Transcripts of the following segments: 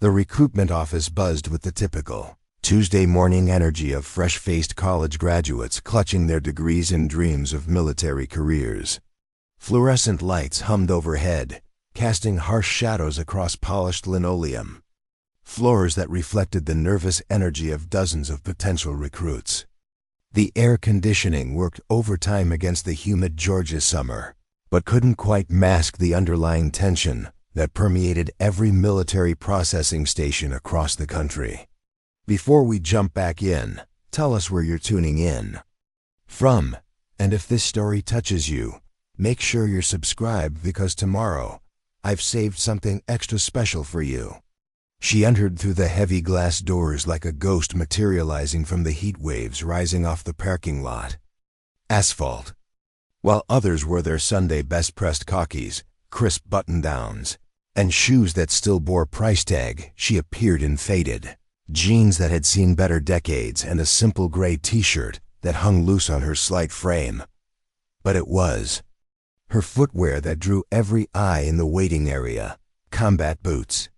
The recruitment office buzzed with the typical Tuesday morning energy of fresh-faced college graduates clutching their degrees and dreams of military careers. Fluorescent lights hummed overhead, casting harsh shadows across polished linoleum. Floors that reflected the nervous energy of dozens of potential recruits. The air conditioning worked overtime against the humid Georgia summer, but couldn't quite mask the underlying tension that permeated every military processing station across the country. Before we jump back in, tell us where you're tuning in from, and if this story touches you, make sure you're subscribed because tomorrow, I've saved something extra special for you. She entered through the heavy glass doors like a ghost materializing from the heat waves rising off the parking lot. Asphalt. While others wore their Sunday best-pressed khakis, crisp button-downs, and shoes that still bore price tag, she appeared in faded jeans that had seen better decades and a simple gray t-shirt that hung loose on her slight frame. But it was her footwear that drew every eye in the waiting area. Combat boots.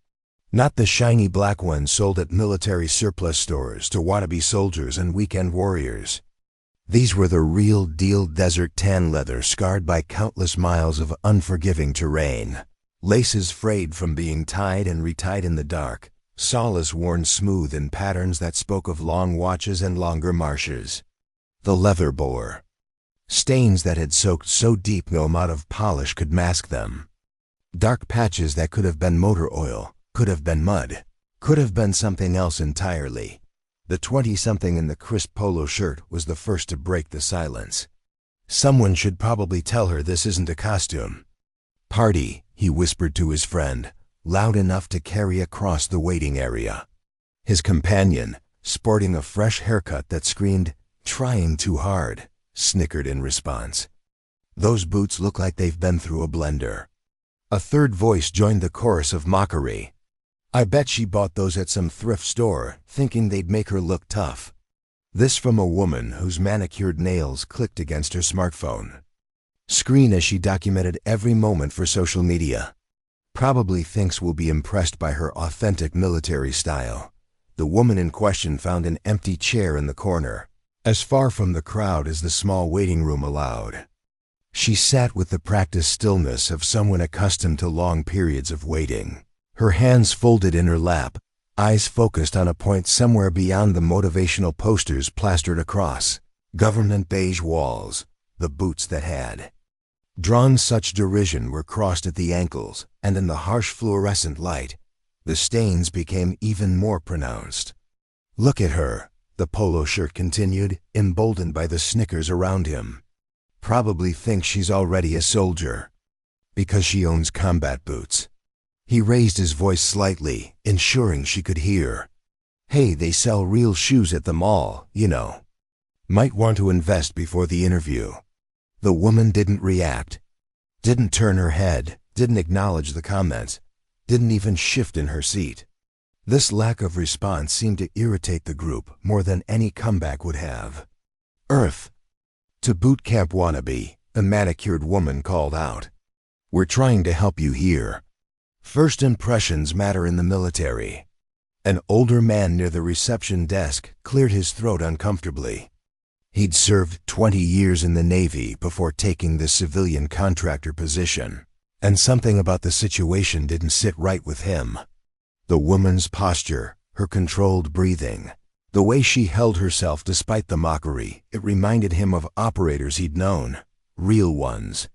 Not the shiny black ones sold at military surplus stores to wannabe soldiers and weekend warriors. These were the real deal desert tan leather scarred by countless miles of unforgiving terrain. Laces frayed from being tied and retied in the dark, soles worn smooth in patterns that spoke of long watches and longer marches. The leather bore stains that had soaked so deep no amount of polish could mask them. Dark patches that could have been motor oil, could have been mud, could have been something else entirely. The 20-something in the crisp polo shirt was the first to break the silence. Someone should probably tell her this isn't a costume. Party, he whispered to his friend, loud enough to carry across the waiting area. His companion, sporting a fresh haircut that screamed, "Trying too hard," snickered in response. "Those boots look like they've been through a blender." A third voice joined the chorus of mockery. "I bet she bought those at some thrift store, thinking they'd make her look tough." This from a woman whose manicured nails clicked against her smartphone screen as she documented every moment for social media. Probably thinks we'll be impressed by her authentic military style. The woman in question found an empty chair in the corner, as far from the crowd as the small waiting room allowed. She sat with the practiced stillness of someone accustomed to long periods of waiting. Her hands folded in her lap, eyes focused on a point somewhere beyond the motivational posters plastered across government beige walls. The boots that had drawn such derision were crossed at the ankles, and in the harsh fluorescent light, the stains became even more pronounced. "Look at her," the polo shirt continued, emboldened by the snickers around him. "Probably thinks she's already a soldier, because she owns combat boots." He raised his voice slightly, ensuring she could hear. "Hey, they sell real shoes at the mall, you know. Might want to invest before the interview." The woman didn't react, didn't turn her head, didn't acknowledge the comments, didn't even shift in her seat. This lack of response seemed to irritate the group more than any comeback would have. "Earth." To boot camp wannabe, a manicured woman called out. "We're trying to help you here. First impressions matter in the military." An older man near the reception desk cleared his throat uncomfortably. He'd served 20 years in the Navy before taking the civilian contractor position, and something about the situation didn't sit right with him. The woman's posture, her controlled breathing, the way she held herself despite the mockery, it reminded him of operators he'd known, real ones.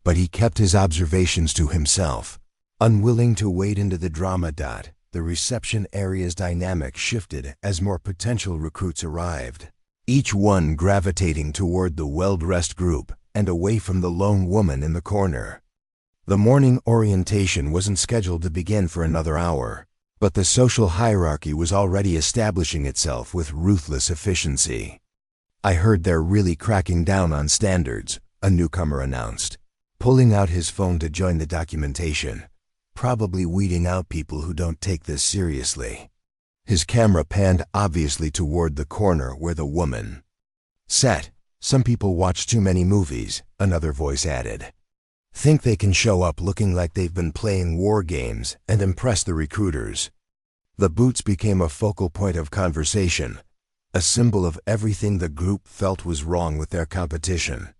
But he kept his observations to himself, unwilling to wade into the drama. The reception area's dynamic shifted as more potential recruits arrived, each one gravitating toward the well-dressed group and away from the lone woman in the corner. The morning orientation wasn't scheduled to begin for another hour, but the social hierarchy was already establishing itself with ruthless efficiency. "I heard they're really cracking down on standards," a newcomer announced, pulling out his phone to join the documentation, probably weeding out people who don't take this seriously. His camera panned obviously toward the corner where the woman sat. "Some people watch too many movies," another voice added. "Think they can show up looking like they've been playing war games and impress the recruiters." The boots became a focal point of conversation, a symbol of everything the group felt was wrong with their competition.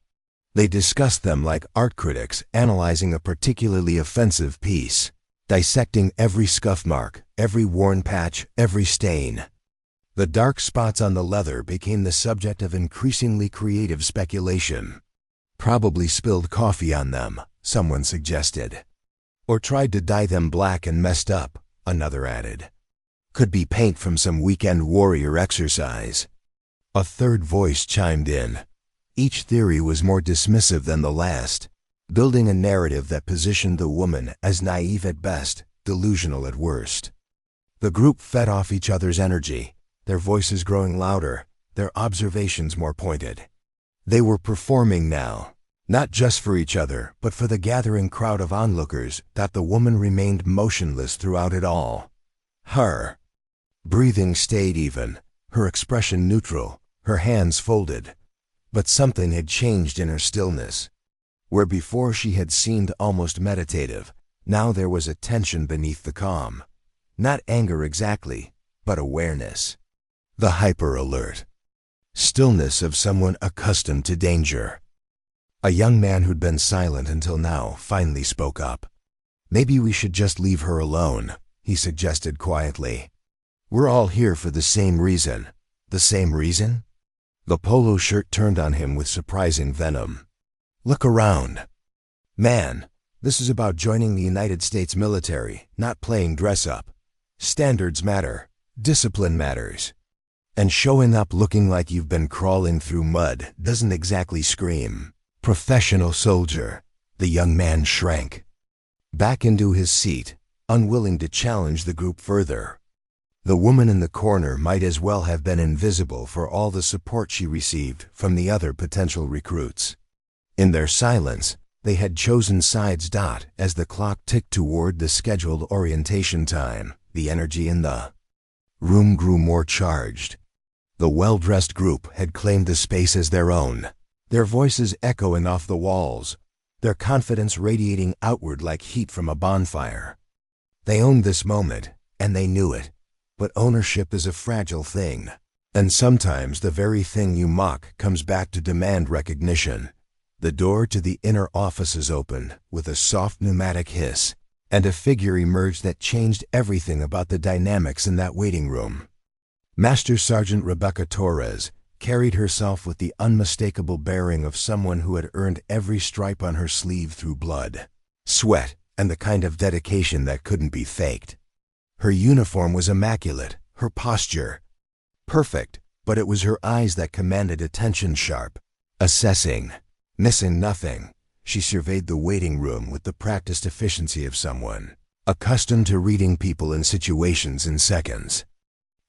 They discussed them like art critics analyzing a particularly offensive piece, dissecting every scuff mark, every worn patch, every stain. The dark spots on the leather became the subject of increasingly creative speculation. Probably spilled coffee on them, someone suggested. Or tried to dye them black and messed up, another added. Could be paint from some weekend warrior exercise. A third voice chimed in. Each theory was more dismissive than the last, building a narrative that positioned the woman as naive at best, delusional at worst. The group fed off each other's energy, their voices growing louder, their observations more pointed. They were performing now, not just for each other, but for the gathering crowd of onlookers. That the woman remained motionless throughout it all. Her breathing stayed even, her expression neutral, her hands folded. But something had changed in her stillness. Where before she had seemed almost meditative, now there was a tension beneath the calm. Not anger exactly, but awareness. The hyper-alert stillness of someone accustomed to danger. A young man who'd been silent until now finally spoke up. "Maybe we should just leave her alone," he suggested quietly. "We're all here for the same reason." "The same reason?" The polo shirt turned on him with surprising venom. "Look around. Man, this is about joining the United States military, not playing dress-up. Standards matter. Discipline matters. And showing up looking like you've been crawling through mud doesn't exactly scream professional soldier." The young man shrank back into his seat, unwilling to challenge the group further. The woman in the corner might as well have been invisible for all the support she received from the other potential recruits. In their silence, they had chosen sides. As the clock ticked toward the scheduled orientation time, the energy in the room grew more charged. The well-dressed group had claimed the space as their own, their voices echoing off the walls, their confidence radiating outward like heat from a bonfire. They owned this moment, and they knew it. But ownership is a fragile thing, and sometimes the very thing you mock comes back to demand recognition. The door to the inner offices opened with a soft pneumatic hiss, and a figure emerged that changed everything about the dynamics in that waiting room. Master Sergeant Rebecca Torres carried herself with the unmistakable bearing of someone who had earned every stripe on her sleeve through blood, sweat, and the kind of dedication that couldn't be faked. Her uniform was immaculate, her posture perfect, but it was her eyes that commanded attention, sharp, assessing, missing nothing. She surveyed the waiting room with the practiced efficiency of someone accustomed to reading people and situations in seconds.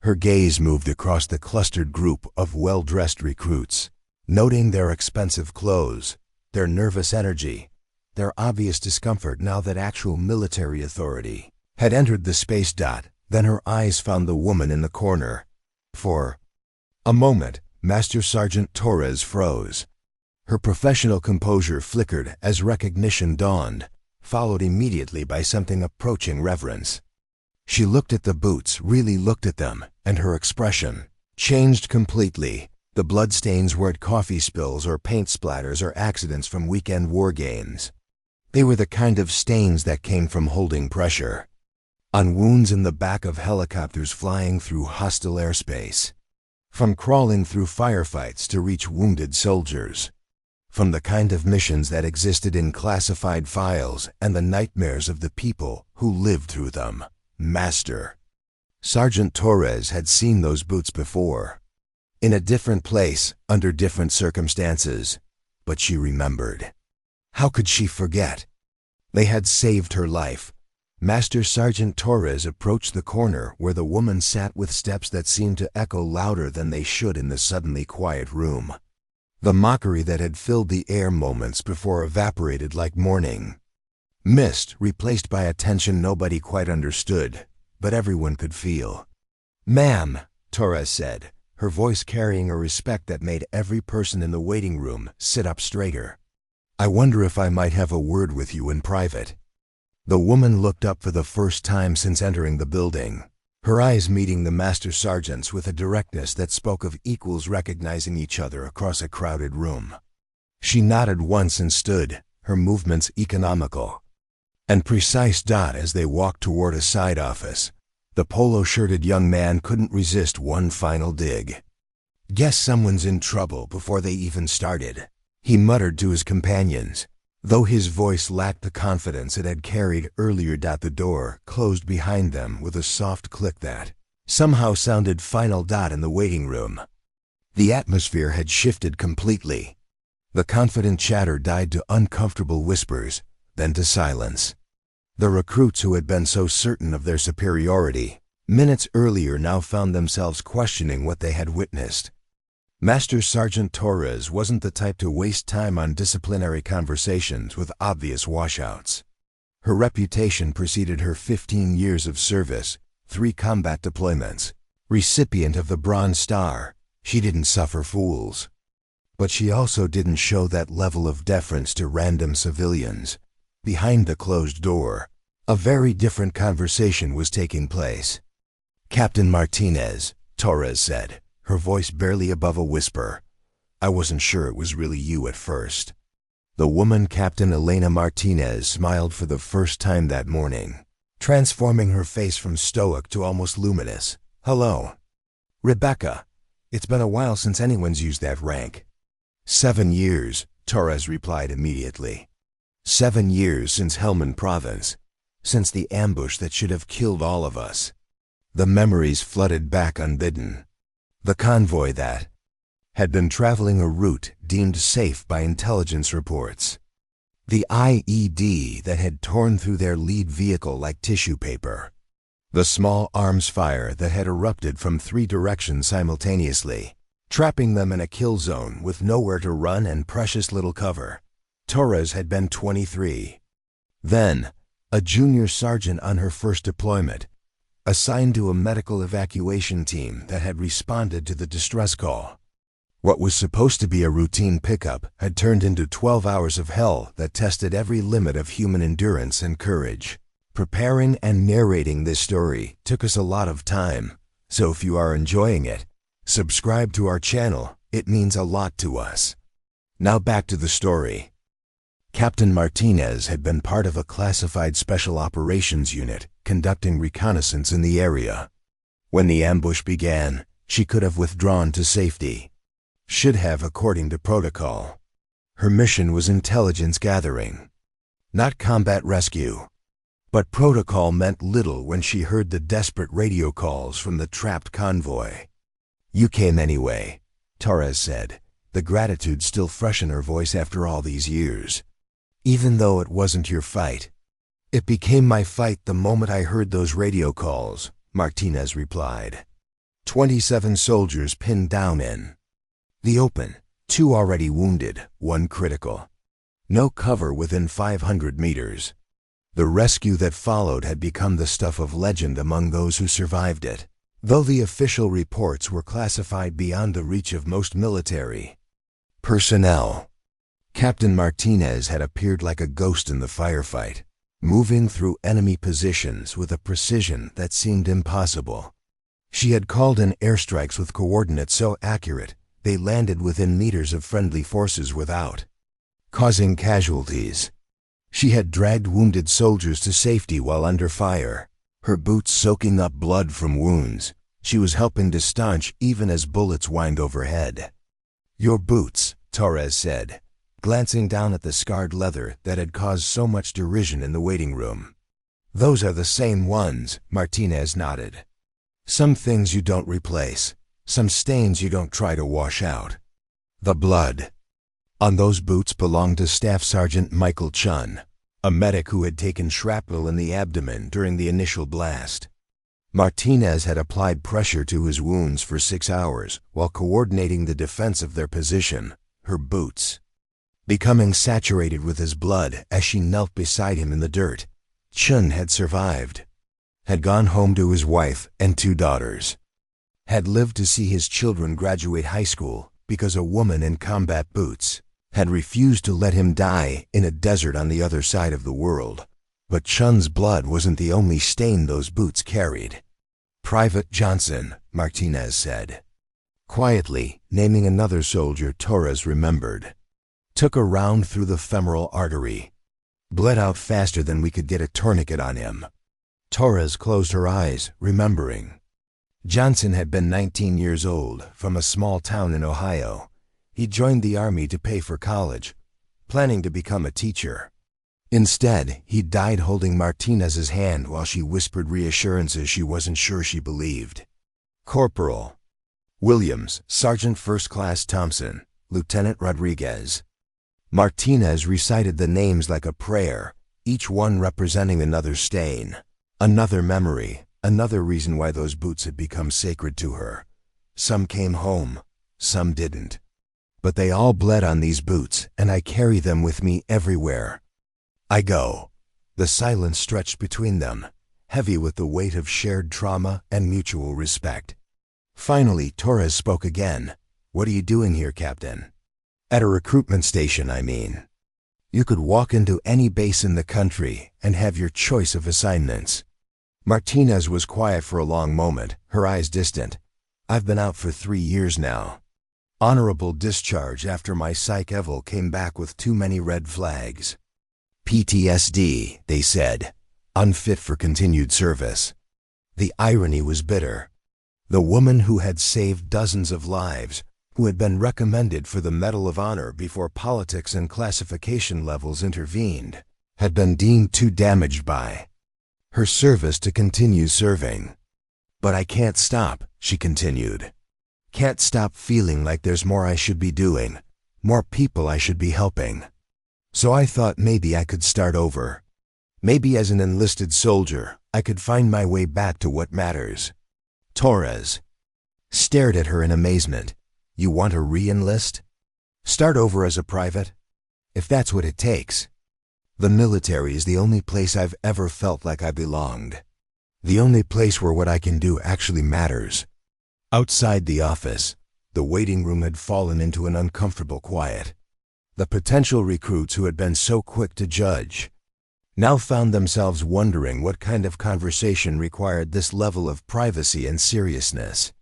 Her gaze moved across the clustered group of well-dressed recruits, noting their expensive clothes, their nervous energy, their obvious discomfort now that actual military authority had entered the space. Then her eyes found the woman in the corner. For a moment, Master Sergeant Torres froze. Her professional composure flickered as recognition dawned, followed immediately by something approaching reverence. She looked at the boots, really looked at them, and her expression changed completely. The bloodstains weren't coffee spills or paint splatters or accidents from weekend war games. They were the kind of stains that came from holding pressure on wounds in the back of helicopters flying through hostile airspace, from crawling through firefights to reach wounded soldiers, from the kind of missions that existed in classified files and the nightmares of the people who lived through them. Master Sergeant Torres had seen those boots before, in a different place, under different circumstances, but she remembered. How could she forget? They had saved her life. Master Sergeant Torres approached the corner where the woman sat with steps that seemed to echo louder than they should in the suddenly quiet room. The mockery that had filled the air moments before evaporated like morning mist, replaced by a tension nobody quite understood, but everyone could feel. "Ma'am," Torres said, her voice carrying a respect that made every person in the waiting room sit up straighter. "I wonder if I might have a word with you in private." The woman looked up for the first time since entering the building, her eyes meeting the master sergeant's with a directness that spoke of equals recognizing each other across a crowded room. She nodded once and stood, her movements economical and precise. As they walked toward a side office, the polo-shirted young man couldn't resist one final dig. "Guess someone's in trouble before they even started," he muttered to his companions, though his voice lacked the confidence it had carried earlier. The door closed behind them with a soft click that somehow sounded final. In the waiting room, the atmosphere had shifted completely. The confident chatter died to uncomfortable whispers, then to silence. The recruits who had been so certain of their superiority minutes earlier now found themselves questioning what they had witnessed. Master Sergeant Torres wasn't the type to waste time on disciplinary conversations with obvious washouts. Her reputation preceded her 15 years of service, 3 combat deployments, recipient of the Bronze Star. She didn't suffer fools. But she also didn't show that level of deference to random civilians. Behind the closed door, a very different conversation was taking place. "Captain Martinez," Torres said, her voice barely above a whisper. "I wasn't sure it was really you at first." The woman, Captain Elena Martinez, smiled for the first time that morning, transforming her face from stoic to almost luminous. "Hello, Rebecca. It's been a while since anyone's used that rank." 7 years, Torres replied immediately. 7 years since Helmand Province, since the ambush that should have killed all of us. The memories flooded back unbidden. The convoy that had been traveling a route deemed safe by intelligence reports. The IED that had torn through their lead vehicle like tissue paper. The small arms fire that had erupted from 3 directions simultaneously, trapping them in a kill zone with nowhere to run and precious little cover. Torres had been 23. Then, a junior sergeant on her first deployment, assigned to a medical evacuation team that had responded to the distress call. What was supposed to be a routine pickup had turned into 12 hours of hell that tested every limit of human endurance and courage. Preparing and narrating this story took us a lot of time, so if you are enjoying it, subscribe to our channel. It means a lot to us. Now back to the story. Captain Martinez had been part of a classified special operations unit conducting reconnaissance in the area. When the ambush began, she could have withdrawn to safety. Should have, according to protocol. Her mission was intelligence gathering, not combat rescue. But protocol meant little when she heard the desperate radio calls from the trapped convoy. "You came anyway," Torres said, the gratitude still fresh in her voice after all these years. "Even though it wasn't your fight." "It became my fight the moment I heard those radio calls," Martinez replied. 27 soldiers pinned down in the open, 2 already wounded, 1 critical. No cover within 500 meters. The rescue that followed had become the stuff of legend among those who survived it, though the official reports were classified beyond the reach of most military personnel. Captain Martinez had appeared like a ghost in the firefight, moving through enemy positions with a precision that seemed impossible. She had called in airstrikes with coordinates so accurate they landed within meters of friendly forces without causing casualties. She had dragged wounded soldiers to safety while under fire, her boots soaking up blood from wounds. She was helping to staunch even as bullets whined overhead. "Your boots," Torres said, glancing down at the scarred leather that had caused so much derision in the waiting room. "Those are the same ones," Martinez nodded. "Some things you don't replace, some stains you don't try to wash out." The blood on those boots belonged to Staff Sergeant Michael Chun, a medic who had taken shrapnel in the abdomen during the initial blast. Martinez had applied pressure to his wounds for 6 hours while coordinating the defense of their position, her boots becoming saturated with his blood as she knelt beside him in the dirt. Chun had survived, had gone home to his wife and 2 daughters, had lived to see his children graduate high school because a woman in combat boots had refused to let him die in a desert on the other side of the world. But Chun's blood wasn't the only stain those boots carried. Private Johnson, Martinez said. Quietly, naming another soldier Torres remembered. Took a round through the femoral artery. Bled out faster than we could get a tourniquet on him. Torres closed her eyes, remembering. Johnson had been 19 years old, from a small town in Ohio. He joined the army to pay for college, planning to become a teacher. Instead, he died holding Martinez's hand while she whispered reassurances she wasn't sure she believed. Corporal Williams, Sergeant First Class Thompson, Lieutenant Rodriguez. Martinez recited the names like a prayer, each one representing another stain, another memory, another reason why those boots had become sacred to her. Some came home, some didn't. But they all bled on these boots, and I carry them with me everywhere I go. The silence stretched between them, heavy with the weight of shared trauma and mutual respect. Finally, Torres spoke again. "What are you doing here, Captain?" "At a recruitment station, I mean. You could walk into any base in the country and have your choice of assignments." Martinez was quiet for a long moment, her eyes distant. "I've been out for 3 years now. Honorable discharge after my psych eval came back with too many red flags. PTSD, they said. Unfit for continued service." The irony was bitter. The woman who had saved dozens of lives, who had been recommended for the Medal of Honor before politics and classification levels intervened, had been deemed too damaged by her service to continue serving. "But I can't stop," she continued. "Can't stop feeling like there's more I should be doing, more people I should be helping. So I thought maybe I could start over. Maybe as an enlisted soldier, I could find my way back to what matters." Torres stared at her in amazement. "You want to re-enlist? Start over as a private? If that's what it takes." "The military is the only place I've ever felt like I belonged. The only place where what I can do actually matters." Outside the office, the waiting room had fallen into an uncomfortable quiet. The potential recruits who had been so quick to judge now found themselves wondering what kind of conversation required this level of privacy and seriousness.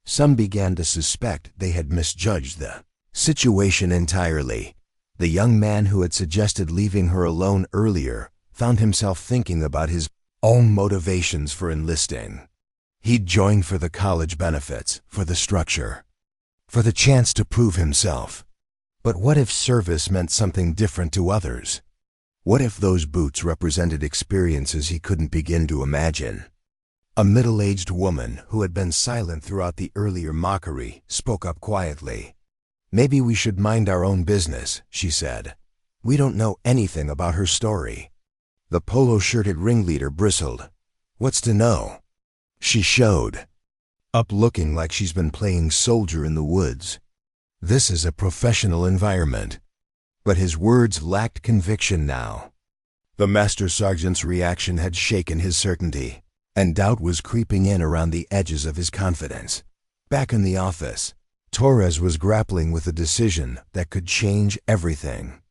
Some began to suspect they had misjudged the situation entirely. The young man who had suggested leaving her alone earlier found himself thinking about his own motivations for enlisting. He'd joined for the college benefits, for the structure, for the chance to prove himself. But what if service meant something different to others? What if those boots represented experiences he couldn't begin to imagine? A middle-aged woman who had been silent throughout the earlier mockery spoke up quietly. "Maybe we should mind our own business," she said. "We don't know anything about her story." The polo-shirted ringleader bristled. "What's to know?" She showed up looking like she's been playing soldier in the woods. "This is a professional environment." But his words lacked conviction now. The master sergeant's reaction had shaken his certainty, and doubt was creeping in around the edges of his confidence. Back in the office, Torres was grappling with a decision that could change everything.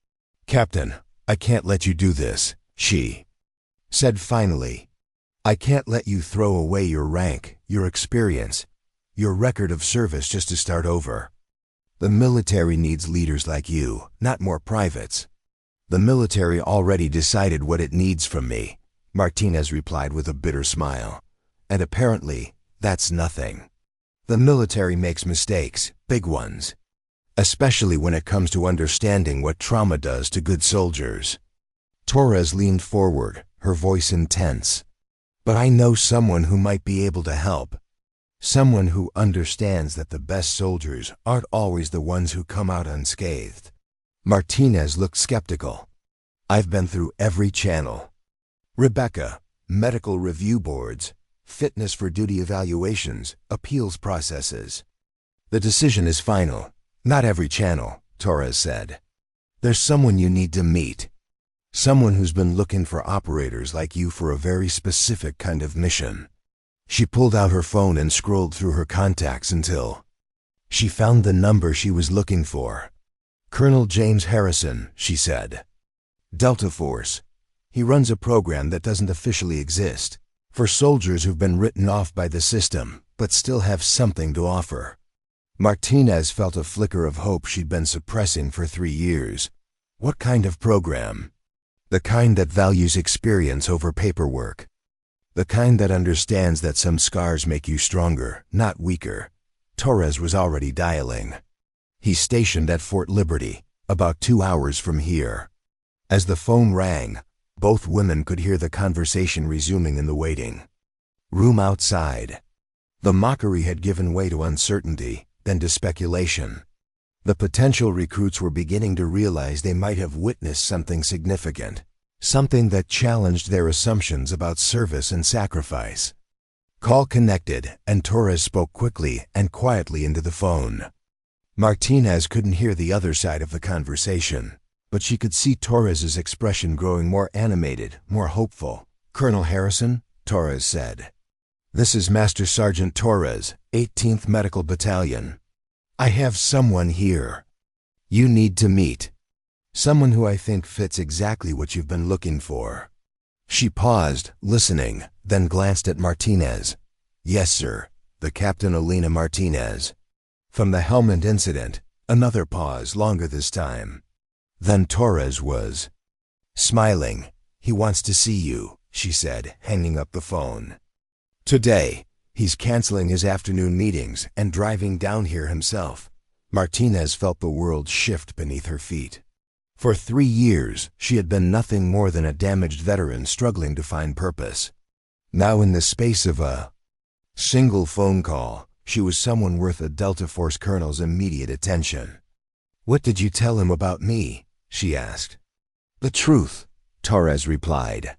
"Captain, I can't let you do this," she said finally. "I can't let you throw away your rank, your experience, your record of service just to start over. The military needs leaders like you, not more privates." "The military already decided what it needs from me," Martinez replied with a bitter smile. "And apparently, that's nothing. The military makes mistakes, big ones, especially when it comes to understanding what trauma does to good soldiers." Torres leaned forward, her voice intense. "But I know someone who might be able to help. Someone who understands that the best soldiers aren't always the ones who come out unscathed." Martinez looked skeptical. "I've been through every channel. Rebecca, medical review boards, fitness for duty evaluations, appeals processes. The decision is final. Not every channel," Torres said. "There's someone you need to meet. Someone who's been looking for operators like you for a very specific kind of mission." She pulled out her phone and scrolled through her contacts until she found the number she was looking for. "Colonel James Harrison," she said. "Delta Force. He runs a program that doesn't officially exist. For soldiers who've been written off by the system, but still have something to offer. Martinez felt a flicker of hope she'd been suppressing for 3 years. What kind of program? The kind that values experience over paperwork. The kind that understands that some scars make you stronger, not weaker. Torres was already dialing. He's stationed at Fort Liberty, about 2 hours from here. As the phone rang, both women could hear the conversation resuming in the waiting room outside. The mockery had given way to uncertainty, then to speculation. The potential recruits were beginning to realize they might have witnessed something significant, something that challenged their assumptions about service and sacrifice. Call connected, and Torres spoke quickly and quietly into the phone. Martinez couldn't hear the other side of the conversation, but she could see Torres's expression growing more animated, more hopeful. "Colonel Harrison," Torres said. "This is Master Sergeant Torres, 18th Medical Battalion. I have someone here you need to meet. Someone who I think fits exactly what you've been looking for." She paused, listening, then glanced at Martinez. "Yes, sir, the Captain Elena Martinez. From the helmet incident." Another pause, longer this time. Then Torres was smiling. "He wants to see you," she said, hanging up the phone. "Today. He's canceling his afternoon meetings and driving down here himself." Martinez felt the world shift beneath her feet. For 3 years, she had been nothing more than a damaged veteran struggling to find purpose. Now, in the space of a single phone call, she was someone worth a Delta Force colonel's immediate attention. "What did you tell him about me?" she asked. "The truth," Torres replied.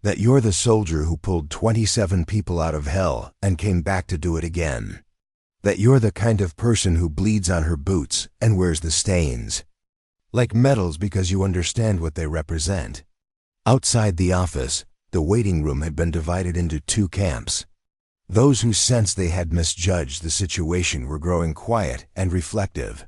"That you're the soldier who pulled 27 people out of hell and came back to do it again. That you're the kind of person who bleeds on her boots and wears the stains like medals because you understand what they represent." Outside the office, the waiting room had been divided into 2 camps. Those who sensed they had misjudged the situation were growing quiet and reflective.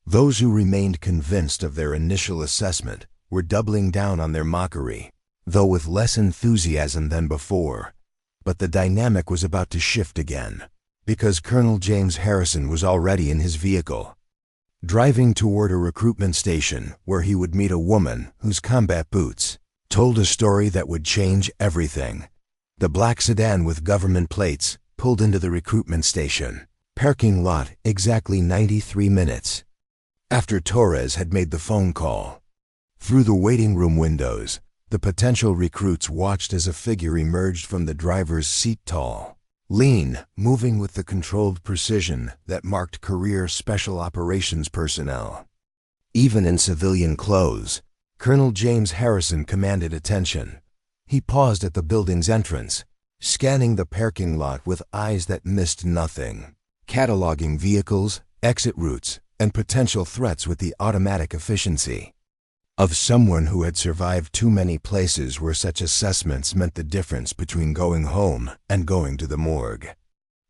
Those who remained convinced of their initial assessment were doubling down on their mockery, though with less enthusiasm than before. But the dynamic was about to shift again, because Colonel James Harrison was already in his vehicle, driving toward a recruitment station where he would meet a woman whose combat boots told a story that would change everything. The black sedan with government plates pulled into the recruitment station parking lot exactly 93 minutes after Torres had made the phone call. Through the waiting room windows, the potential recruits watched as a figure emerged from the driver's seat, tall, lean, moving with the controlled precision that marked career special operations personnel. Even in civilian clothes, Colonel James Harrison commanded attention. He paused at the building's entrance, scanning the parking lot with eyes that missed nothing, cataloging vehicles, exit routes, and potential threats with the automatic efficiency of someone who had survived too many places where such assessments meant the difference between going home and going to the morgue.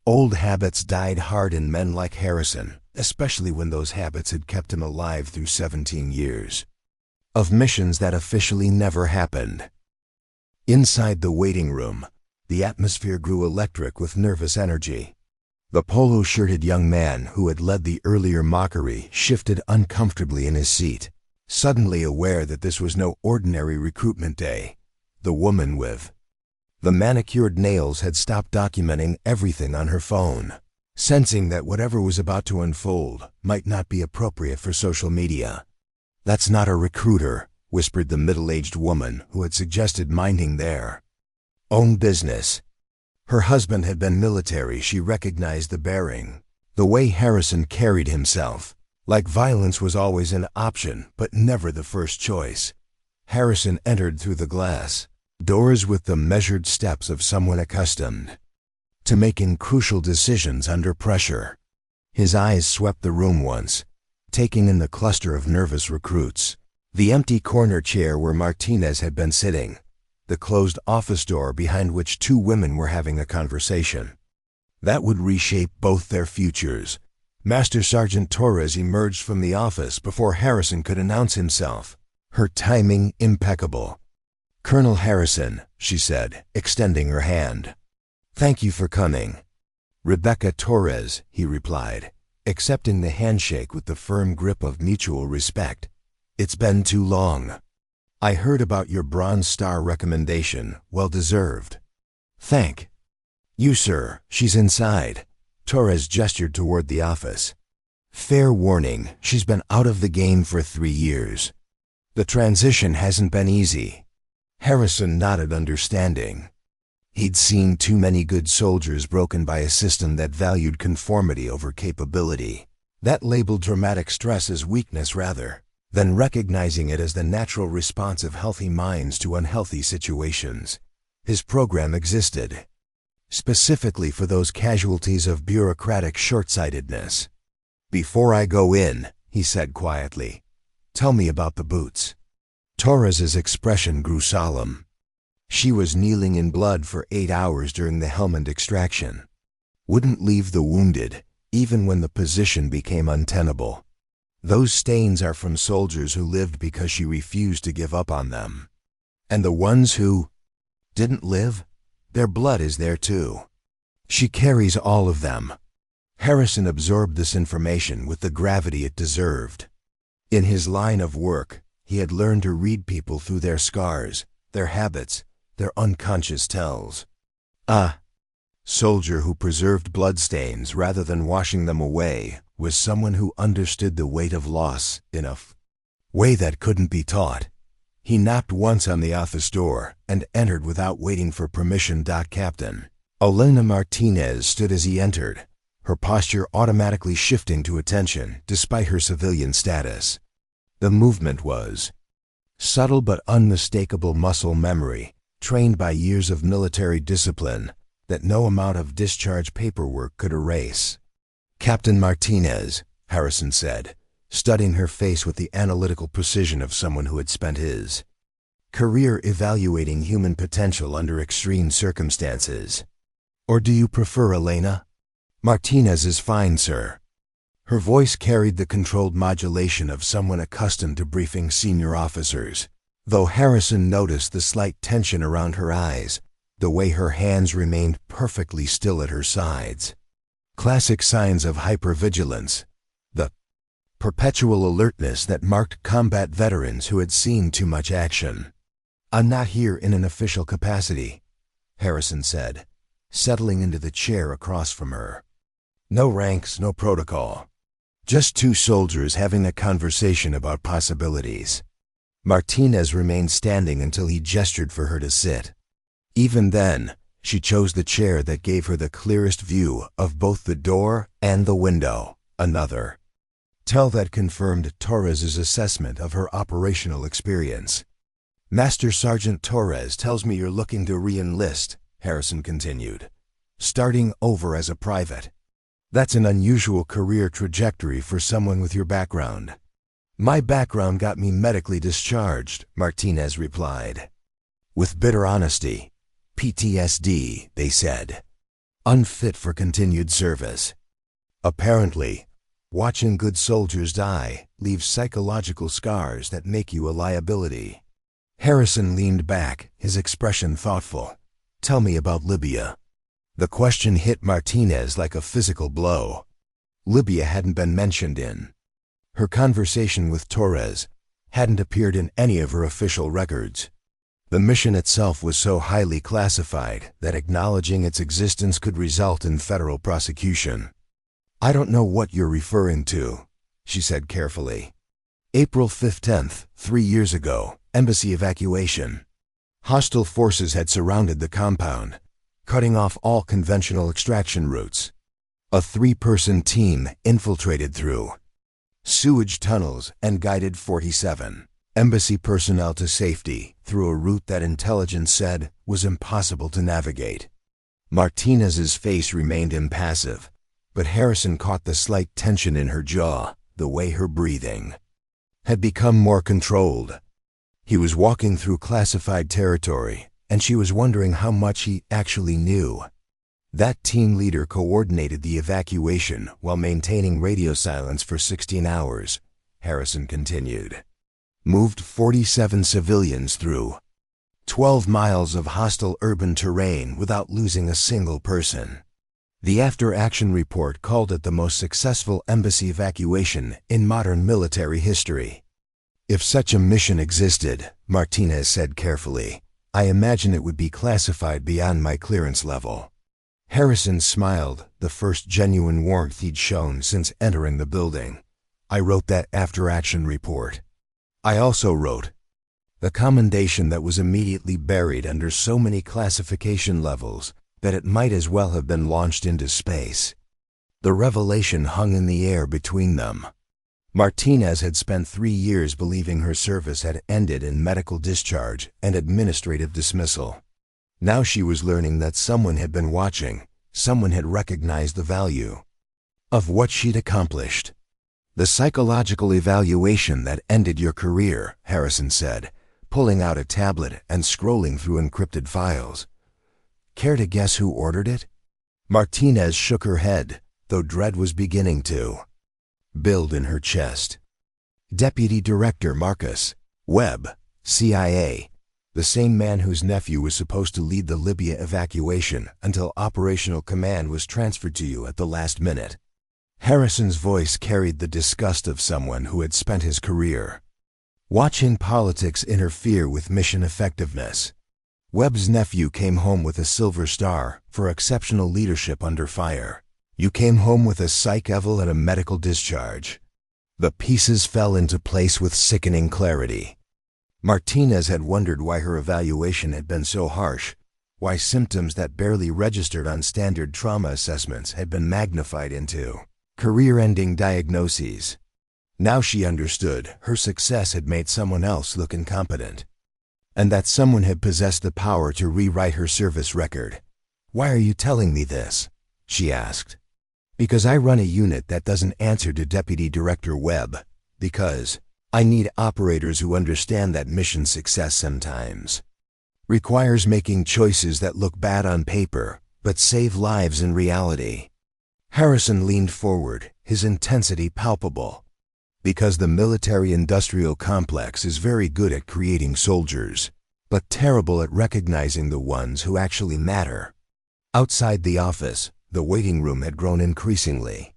Old habits died hard in men like Harrison, especially when those habits had kept him alive through 17 years of missions that officially never happened. Inside the waiting room, the atmosphere grew electric with nervous energy. The polo-shirted young man who had led the earlier mockery shifted uncomfortably in his seat, suddenly aware that this was no ordinary recruitment day. The woman with the manicured nails had stopped documenting everything on her phone, sensing that whatever was about to unfold might not be appropriate for social media. "That's not a recruiter," whispered the middle-aged woman who had suggested minding their own business. Her husband had been military. She recognized the bearing, the way Harrison carried himself. Like violence was always an option, but never the first choice. Harrison entered through the glass doors with the measured steps of someone accustomed to making crucial decisions under pressure. His eyes swept the room once, taking in the cluster of nervous recruits, the empty corner chair where Martinez had been sitting, the closed office door behind which 2 women were having a conversation that would reshape both their futures. Master Sergeant Torres emerged from the office before Harrison could announce himself, her timing impeccable. "Colonel Harrison," she said, extending her hand. "Thank you for coming." "Rebecca Torres," he replied, accepting the handshake with the firm grip of mutual respect. "It's been too long. I heard about your Bronze Star recommendation, well deserved." "Thank you, sir. She's inside." Torres gestured toward the office. "Fair warning, she's been out of the game for 3 years. The transition hasn't been easy." Harrison nodded understanding. He'd seen too many good soldiers broken by a system that valued conformity over capability. That labeled traumatic stress as weakness rather than recognizing it as the natural response of healthy minds to unhealthy situations. His program existed specifically for those casualties of bureaucratic short-sightedness. "Before I go in," he said quietly, "tell me about the boots." Torres's expression grew solemn. She was kneeling in blood for 8 hours during the helmet extraction. Wouldn't leave the wounded, even when the position became untenable. Those stains are from soldiers who lived because she refused to give up on them. And the ones who didn't live, their blood is there too. She carries all of them. Harrison absorbed this information with the gravity it deserved. In his line of work, he had learned to read people through their scars, their habits, their unconscious tells. A soldier who preserved bloodstains rather than washing them away was someone who understood the weight of loss in a way that couldn't be taught. He knocked once on the office door and entered without waiting for permission. Captain Elena Martinez stood as he entered, her posture automatically shifting to attention despite her civilian status. The movement was subtle but unmistakable muscle memory, trained by years of military discipline that no amount of discharge paperwork could erase. "Captain Martinez," Harrison said, studying her face with the analytical precision of someone who had spent his career evaluating human potential under extreme circumstances. "Or do you prefer Elena?" "Martinez is fine, sir." Her voice carried the controlled modulation of someone accustomed to briefing senior officers, though Harrison noticed the slight tension around her eyes, the way her hands remained perfectly still at her sides. Classic signs of hypervigilance, the perpetual alertness that marked combat veterans who had seen too much action. "I'm not here in an official capacity," Harrison said, settling into the chair across from her. "No ranks, no protocol. Just 2 soldiers having a conversation about possibilities." Martinez remained standing until he gestured for her to sit. Even then, she chose the chair that gave her the clearest view of both the door and the window. Another tell that confirmed Torres's assessment of her operational experience. "Master Sergeant Torres tells me you're looking to re-enlist," Harrison continued, "starting over as a private. That's an unusual career trajectory for someone with your background." "My background got me medically discharged," Martinez replied, with bitter honesty. "PTSD, they said. Unfit for continued service." Apparently, watching good soldiers die leaves psychological scars that make you a liability. Harrison leaned back, his expression thoughtful. "Tell me about Libya." The question hit Martinez like a physical blow. Libya hadn't been mentioned in her conversation with Torres, hadn't appeared in any of her official records. The mission itself was so highly classified that acknowledging its existence could result in federal prosecution. "I don't know what you're referring to," she said carefully. "April 15th, 3 years ago, embassy evacuation. Hostile forces had surrounded the compound, cutting off all conventional extraction routes. A 3-person team infiltrated through sewage tunnels and guided 47 embassy personnel to safety through a route that intelligence said was impossible to navigate." Martinez's face remained impassive, but Harrison caught the slight tension in her jaw, the way her breathing had become more controlled. He was walking through classified territory, and she was wondering how much he actually knew. That team leader coordinated the evacuation while maintaining radio silence for 16 hours, Harrison continued. Moved 47 civilians through 12 miles of hostile urban terrain without losing a single person. The after-action report called it the most successful embassy evacuation in modern military history. If such a mission existed, Martinez said carefully, I imagine it would be classified beyond my clearance level. Harrison smiled, the first genuine warmth he'd shown since entering the building. I wrote that after-action report. I also wrote the commendation that was immediately buried under so many classification levels that it might as well have been launched into space. The revelation hung in the air between them. Martinez had spent 3 years believing her service had ended in medical discharge and administrative dismissal. Now she was learning that someone had been watching, someone had recognized the value of what she'd accomplished. The psychological evaluation that ended your career, Harrison said, pulling out a tablet and scrolling through encrypted files. Care to guess who ordered it? Martinez shook her head, though dread was beginning to build in her chest. Deputy Director Marcus Webb, CIA, the same man whose nephew was supposed to lead the Libya evacuation until operational command was transferred to you at the last minute. Harrison's voice carried the disgust of someone who had spent his career watching politics interfere with mission effectiveness. Webb's nephew came home with a Silver Star for exceptional leadership under fire. You came home with a psych eval and a medical discharge. The pieces fell into place with sickening clarity. Martinez had wondered why her evaluation had been so harsh, why symptoms that barely registered on standard trauma assessments had been magnified into career-ending diagnoses. Now she understood her success had made someone else look incompetent, and that someone had possessed the power to rewrite her service record. Why are you telling me this? She asked. Because I run a unit that doesn't answer to Deputy Director Webb. Because I need operators who understand that mission success sometimes requires making choices that look bad on paper, but save lives in reality. Harrison leaned forward, his intensity palpable. Because the military-industrial complex is very good at creating soldiers, but terrible at recognizing the ones who actually matter. Outside the office, the waiting room had grown increasingly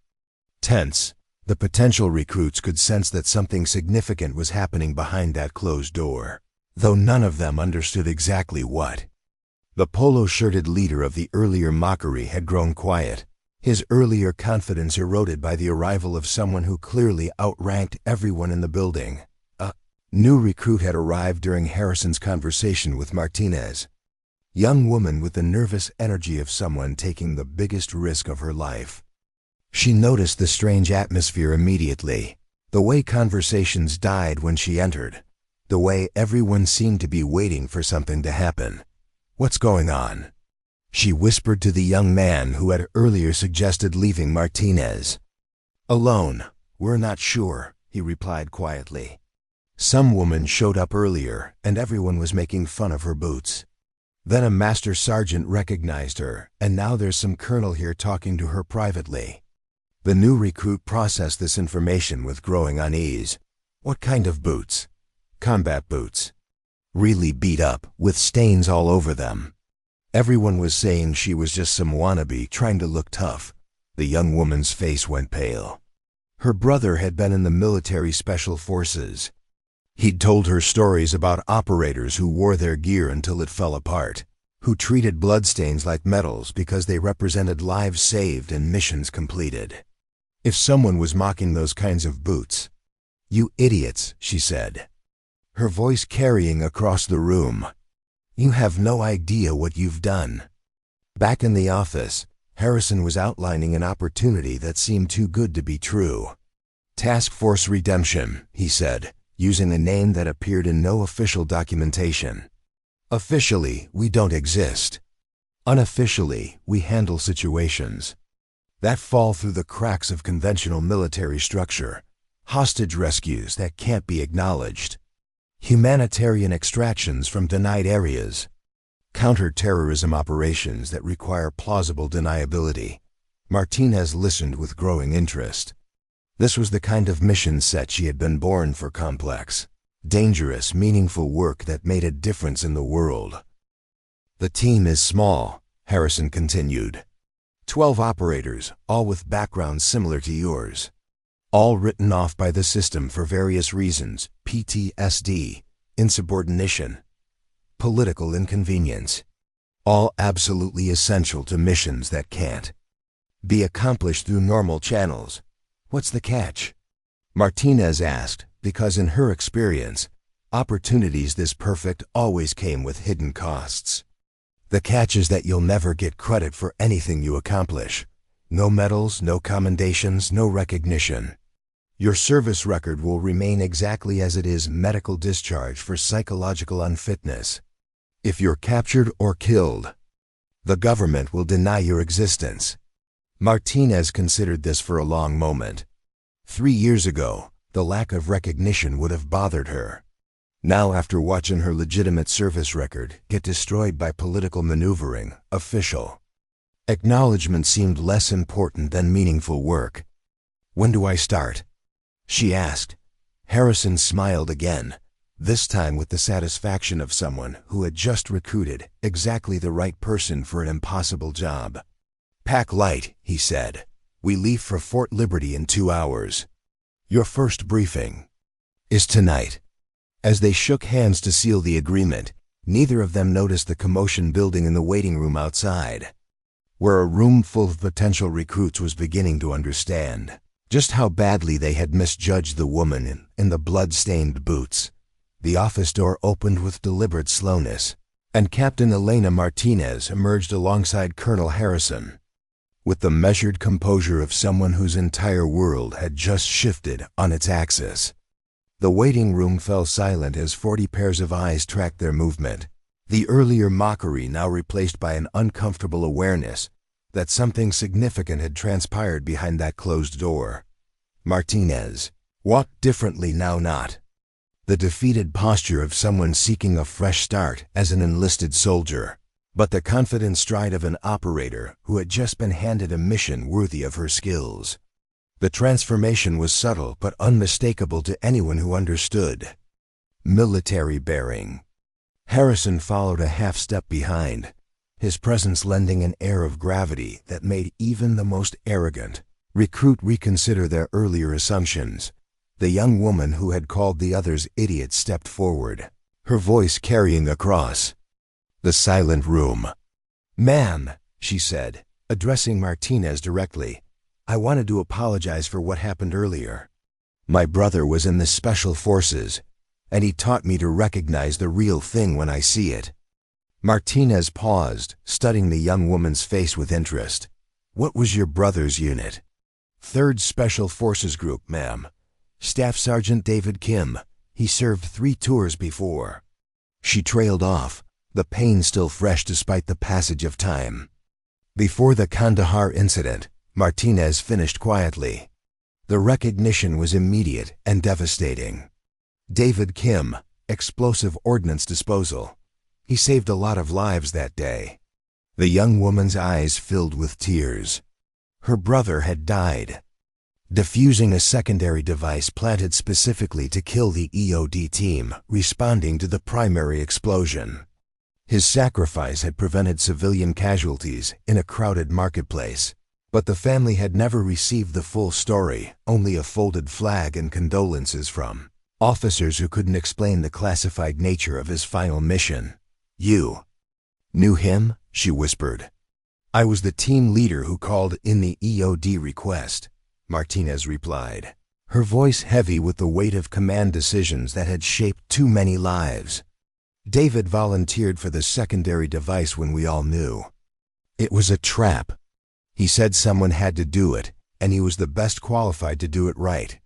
tense. The potential recruits could sense that something significant was happening behind that closed door, though none of them understood exactly what. The polo-shirted leader of the earlier mockery had grown quiet, his earlier confidence eroded by the arrival of someone who clearly outranked everyone in the building. A new recruit had arrived during Harrison's conversation with Martinez. Young woman with the nervous energy of someone taking the biggest risk of her life. She noticed the strange atmosphere immediately, the way conversations died when she entered, the way everyone seemed to be waiting for something to happen. What's going on? She whispered to the young man who had earlier suggested leaving Martinez. Alone, we're not sure, he replied quietly. Some woman showed up earlier, and everyone was making fun of her boots. Then a master sergeant recognized her, and now there's some colonel here talking to her privately. The new recruit processed this information with growing unease. What kind of boots? Combat boots. Really beat up, with stains all over them. Everyone was saying she was just some wannabe trying to look tough. The young woman's face went pale. Her brother had been in the military special forces. He'd told her stories about operators who wore their gear until it fell apart, who treated bloodstains like medals because they represented lives saved and missions completed. If someone was mocking those kinds of boots, "You idiots," she said, her voice carrying across the room. "You have no idea what you've done." Back in the office, Harrison was outlining an opportunity that seemed too good to be true. Task Force Redemption, he said, using a name that appeared in no official documentation. Officially, we don't exist. Unofficially, we handle situations that fall through the cracks of conventional military structure, hostage rescues that can't be acknowledged, humanitarian extractions from denied areas, counter-terrorism operations that require plausible deniability. Martinez listened with growing interest. This was the kind of mission set she had been born for. Complex, Dangerous, meaningful work that made a difference in the world. The team is small, Harrison continued. 12 operators, all with backgrounds similar to yours. All written off by the system for various reasons: PTSD, insubordination, political inconvenience. All absolutely essential to missions that can't be accomplished through normal channels. What's the catch? Martinez asked, because in her experience, opportunities this perfect always came with hidden costs. The catch is that you'll never get credit for anything you accomplish. No medals, no commendations, no recognition. Your service record will remain exactly as it is: medical discharge for psychological unfitness. If you're captured or killed, the government will deny your existence. Martinez considered this for a long moment. 3 years ago, the lack of recognition would have bothered her. Now, after watching her legitimate service record get destroyed by political maneuvering, official acknowledgement seemed less important than meaningful work. When do I start? She asked. Harrison smiled again, this time with the satisfaction of someone who had just recruited exactly the right person for an impossible job. Pack light, he said. We leave for Fort Liberty in 2 hours. Your first briefing is tonight. As they shook hands to seal the agreement, neither of them noticed the commotion building in the waiting room outside, where a room full of potential recruits was beginning to understand just how badly they had misjudged the woman in the blood-stained boots. The office door opened with deliberate slowness, and Captain Elena Martinez emerged alongside Colonel Harrison, with the measured composure of someone whose entire world had just shifted on its axis. The waiting room fell silent as 40 pairs of eyes tracked their movement, the earlier mockery now replaced by an uncomfortable awareness that something significant had transpired behind that closed door. Martinez walked differently now, not the defeated posture of someone seeking a fresh start as an enlisted soldier, but the confident stride of an operator who had just been handed a mission worthy of her skills. The transformation was subtle but unmistakable to anyone who understood. Military bearing. Harrison followed a half-step behind, his presence lending an air of gravity that made even the most arrogant recruit reconsider their earlier assumptions. The young woman who had called the others idiots stepped forward, her voice carrying across the silent room. "Ma'am," she said, addressing Martinez directly, "I wanted to apologize for what happened earlier. My brother was in the Special Forces, and he taught me to recognize the real thing when I see it." Martinez paused, studying the young woman's face with interest. "What was your brother's unit?" "3rd Special Forces Group, ma'am. Staff Sergeant David Kim. He served 3 tours before." She trailed off, the pain still fresh despite the passage of time. Before the Kandahar incident, Martinez finished quietly. The recognition was immediate and devastating. David Kim, explosive ordnance disposal. He saved a lot of lives that day. The young woman's eyes filled with tears. Her brother had died, defusing a secondary device planted specifically to kill the EOD team responding to the primary explosion. His sacrifice had prevented civilian casualties in a crowded marketplace, but the family had never received the full story, only a folded flag and condolences from officers who couldn't explain the classified nature of his final mission. "You knew him?" she whispered. "I was the team leader who called in the EOD request," Martinez replied, her voice heavy with the weight of command decisions that had shaped too many lives. "David volunteered for the secondary device when we all knew it was a trap. He said someone had to do it, and he was the best qualified to do it right."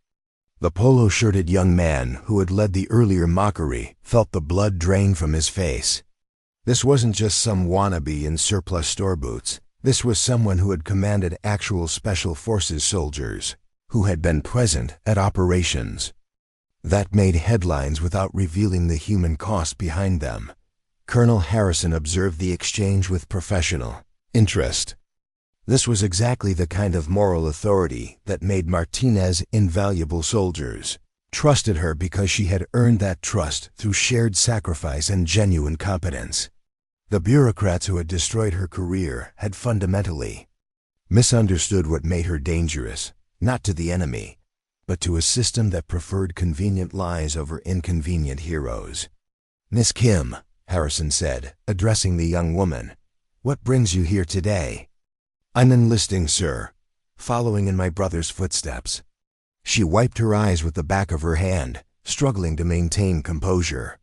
The polo-shirted young man who had led the earlier mockery felt the blood drain from his face. This wasn't just some wannabe in surplus store boots. This was someone who had commanded actual Special Forces soldiers, who had been present at operations that made headlines without revealing the human cost behind them. Colonel Harrison observed the exchange with professional interest. This was exactly the kind of moral authority that made Martinez invaluable soldiers. trusted her because she had earned that trust through shared sacrifice and genuine competence. The bureaucrats who had destroyed her career had fundamentally misunderstood what made her dangerous, not to the enemy, but to a system that preferred convenient lies over inconvenient heroes. "Miss Kim," Harrison said, addressing the young woman, "what brings you here today?" "I'm enlisting, sir, following in my brother's footsteps." She wiped her eyes with the back of her hand, struggling to maintain composure.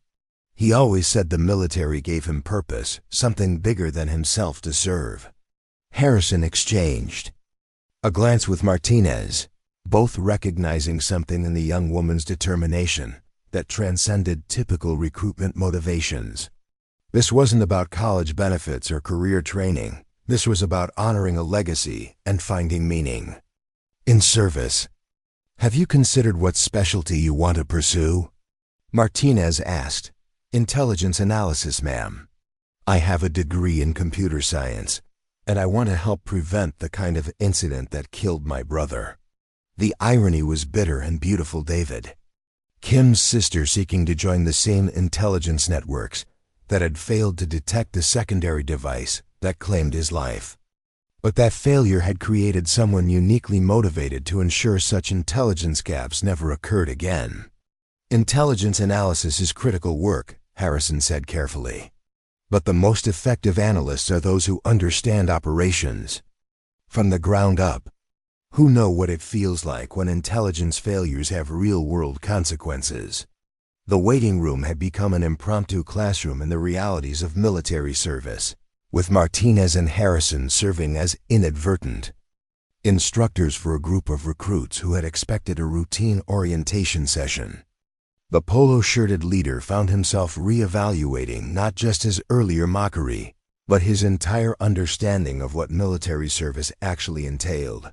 He always said the military gave him purpose, something bigger than himself to serve. Harrison exchanged a glance with Martinez, both recognizing something in the young woman's determination that transcended typical recruitment motivations. This wasn't about college benefits or career training. This was about honoring a legacy and finding meaning in service. "Have you considered what specialty you want to pursue?" Martinez asked. "Intelligence analysis, ma'am. I have a degree in computer science, and I want to help prevent the kind of incident that killed my brother." The irony was bitter and beautiful, David. Kim's sister seeking to join the same intelligence networks that had failed to detect the secondary device that claimed his life. But that failure had created someone uniquely motivated to ensure such intelligence gaps never occurred again. "Intelligence analysis is critical work," Harrison said carefully. "But the most effective analysts are those who understand operations from the ground up, who know what it feels like when intelligence failures have real-world consequences." The waiting room had become an impromptu classroom in the realities of military service, with Martinez and Harrison serving as inadvertent instructors for a group of recruits who had expected a routine orientation session. The polo-shirted leader found himself re-evaluating not just his earlier mockery, but his entire understanding of what military service actually entailed.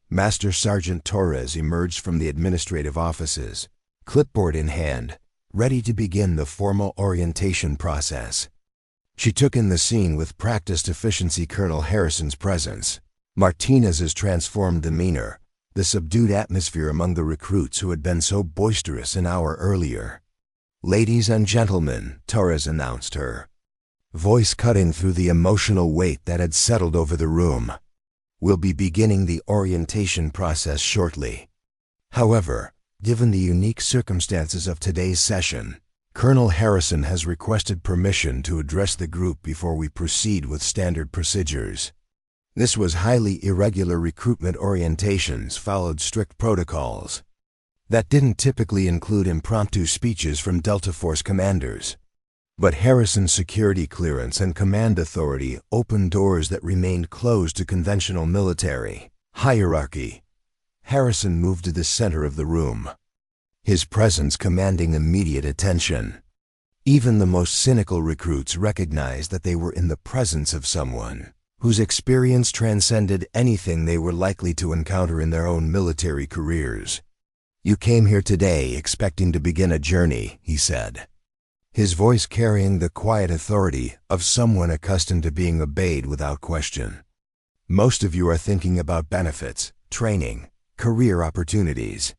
Master Sergeant Torres emerged from the administrative offices, clipboard in hand, ready to begin the formal orientation process. She took in the scene with practiced efficiency. Colonel Harrison's presence, Martinez's transformed demeanor, the subdued atmosphere among the recruits who had been so boisterous an hour earlier. "Ladies and gentlemen," Torres announced, her voice cutting through the emotional weight that had settled over the room, "we'll be beginning the orientation process shortly. However, given the unique circumstances of today's session, Colonel Harrison has requested permission to address the group before we proceed with standard procedures." This was highly irregular. Recruitment orientations followed strict protocols that didn't typically include impromptu speeches from Delta Force commanders. But Harrison's security clearance and command authority opened doors that remained closed to conventional military hierarchy. Harrison moved to the center of the room, his presence commanding immediate attention. Even the most cynical recruits recognized that they were in the presence of someone whose experience transcended anything they were likely to encounter in their own military careers. "You came here today expecting to begin a journey," he said, his voice carrying the quiet authority of someone accustomed to being obeyed without question. "Most of you are thinking about benefits, training, career opportunities.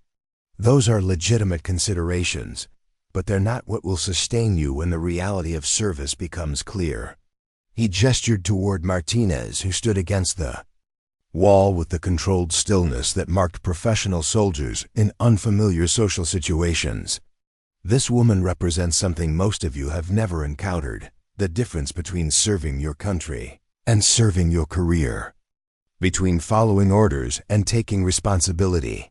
Those are legitimate considerations, but they're not what will sustain you when the reality of service becomes clear." He gestured toward Martinez, who stood against the wall with the controlled stillness that marked professional soldiers in unfamiliar social situations. "This woman represents something most of you have never encountered: the difference between serving your country and serving your career, between following orders and taking responsibility,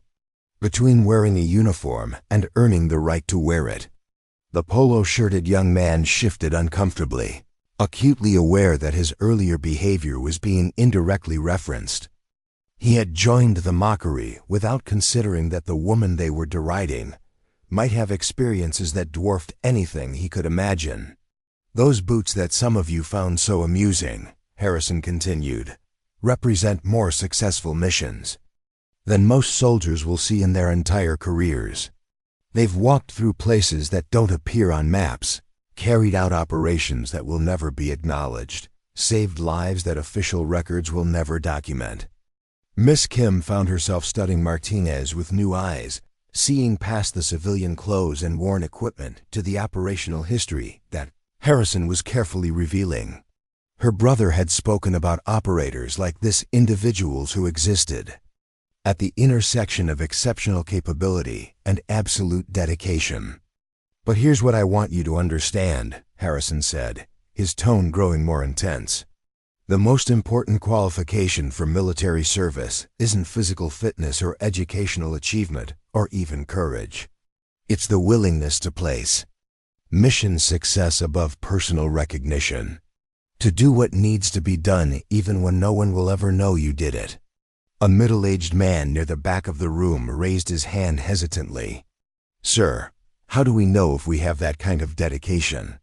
between wearing a uniform and earning the right to wear it." The polo-shirted young man shifted uncomfortably, acutely aware that his earlier behavior was being indirectly referenced. He had joined the mockery without considering that the woman they were deriding might have experiences that dwarfed anything he could imagine. "Those boots that some of you found so amusing," Harrison continued, "represent more successful missions than most soldiers will see in their entire careers. They've walked through places that don't appear on maps, carried out operations that will never be acknowledged, saved lives that official records will never document." Miss Kim found herself studying Martinez with new eyes, seeing past the civilian clothes and worn equipment to the operational history that Harrison was carefully revealing. Her brother had spoken about operators like this, individuals who existed at the intersection of exceptional capability and absolute dedication. "But here's what I want you to understand," Harrison said, his tone growing more intense. "The most important qualification for military service isn't physical fitness or educational achievement or even courage. It's the willingness to place mission success above personal recognition. To do what needs to be done even when no one will ever know you did it." A middle-aged man near the back of the room raised his hand hesitantly. "Sir, how do we know if we have that kind of dedication?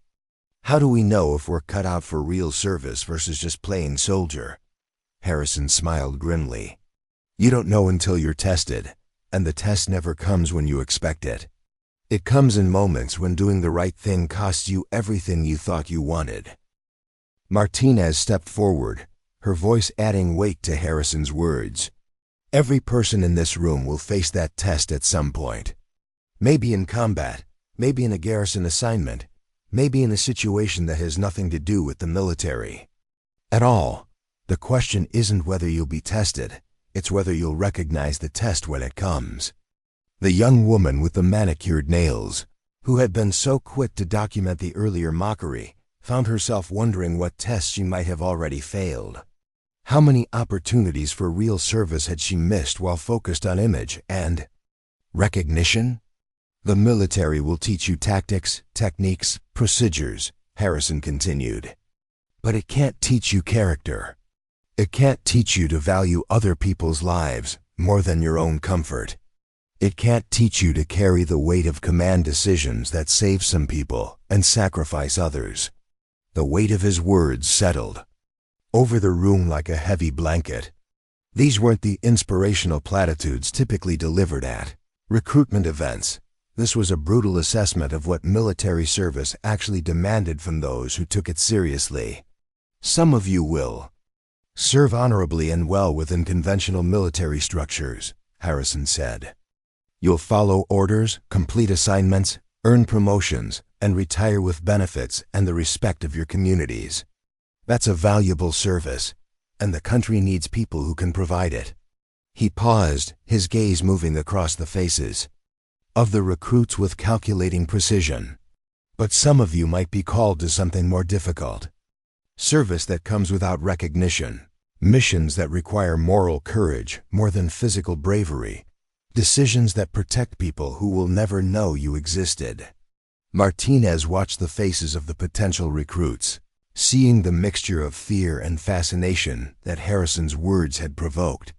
How do we know if we're cut out for real service versus just plain soldier?" Harrison smiled grimly. "You don't know until you're tested, and the test never comes when you expect it. It comes in moments when doing the right thing costs you everything you thought you wanted." Martinez stepped forward, her voice adding weight to Harrison's words. "Every person in this room will face that test at some point. Maybe in combat, maybe in a garrison assignment, maybe in a situation that has nothing to do with the military. At all, the question isn't whether you'll be tested, it's whether you'll recognize the test when it comes." The young woman with the manicured nails, who had been so quick to document the earlier mockery, found herself wondering what tests she might have already failed. How many opportunities for real service had she missed while focused on image and recognition? "The military will teach you tactics, techniques, procedures," Harrison continued. "But it can't teach you character. It can't teach you to value other people's lives more than your own comfort. It can't teach you to carry the weight of command decisions that save some people and sacrifice others." The weight of his words settled over the room like a heavy blanket. These weren't the inspirational platitudes typically delivered at recruitment events. This was a brutal assessment of what military service actually demanded from those who took it seriously. "Some of you will serve honorably and well within conventional military structures," Harrison said. "You'll follow orders, complete assignments, earn promotions, and retire with benefits and the respect of your communities. That's a valuable service, and the country needs people who can provide it." He paused, his gaze moving across the faces of the recruits with calculating precision. "But some of you might be called to something more difficult. Service that comes without recognition, missions that require moral courage more than physical bravery, decisions that protect people who will never know you existed." Martinez watched the faces of the potential recruits, seeing the mixture of fear and fascination that Harrison's words had provoked.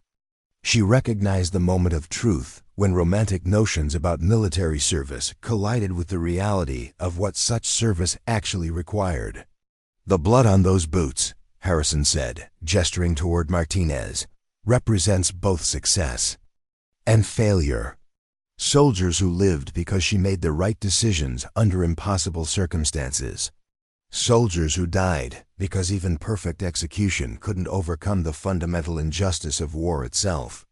She recognized the moment of truth when romantic notions about military service collided with the reality of what such service actually required. "The blood on those boots," Harrison said, gesturing toward Martinez, "represents both success and failure. Soldiers who lived because she made the right decisions under impossible circumstances. Soldiers who died because even perfect execution couldn't overcome the fundamental injustice of war itself."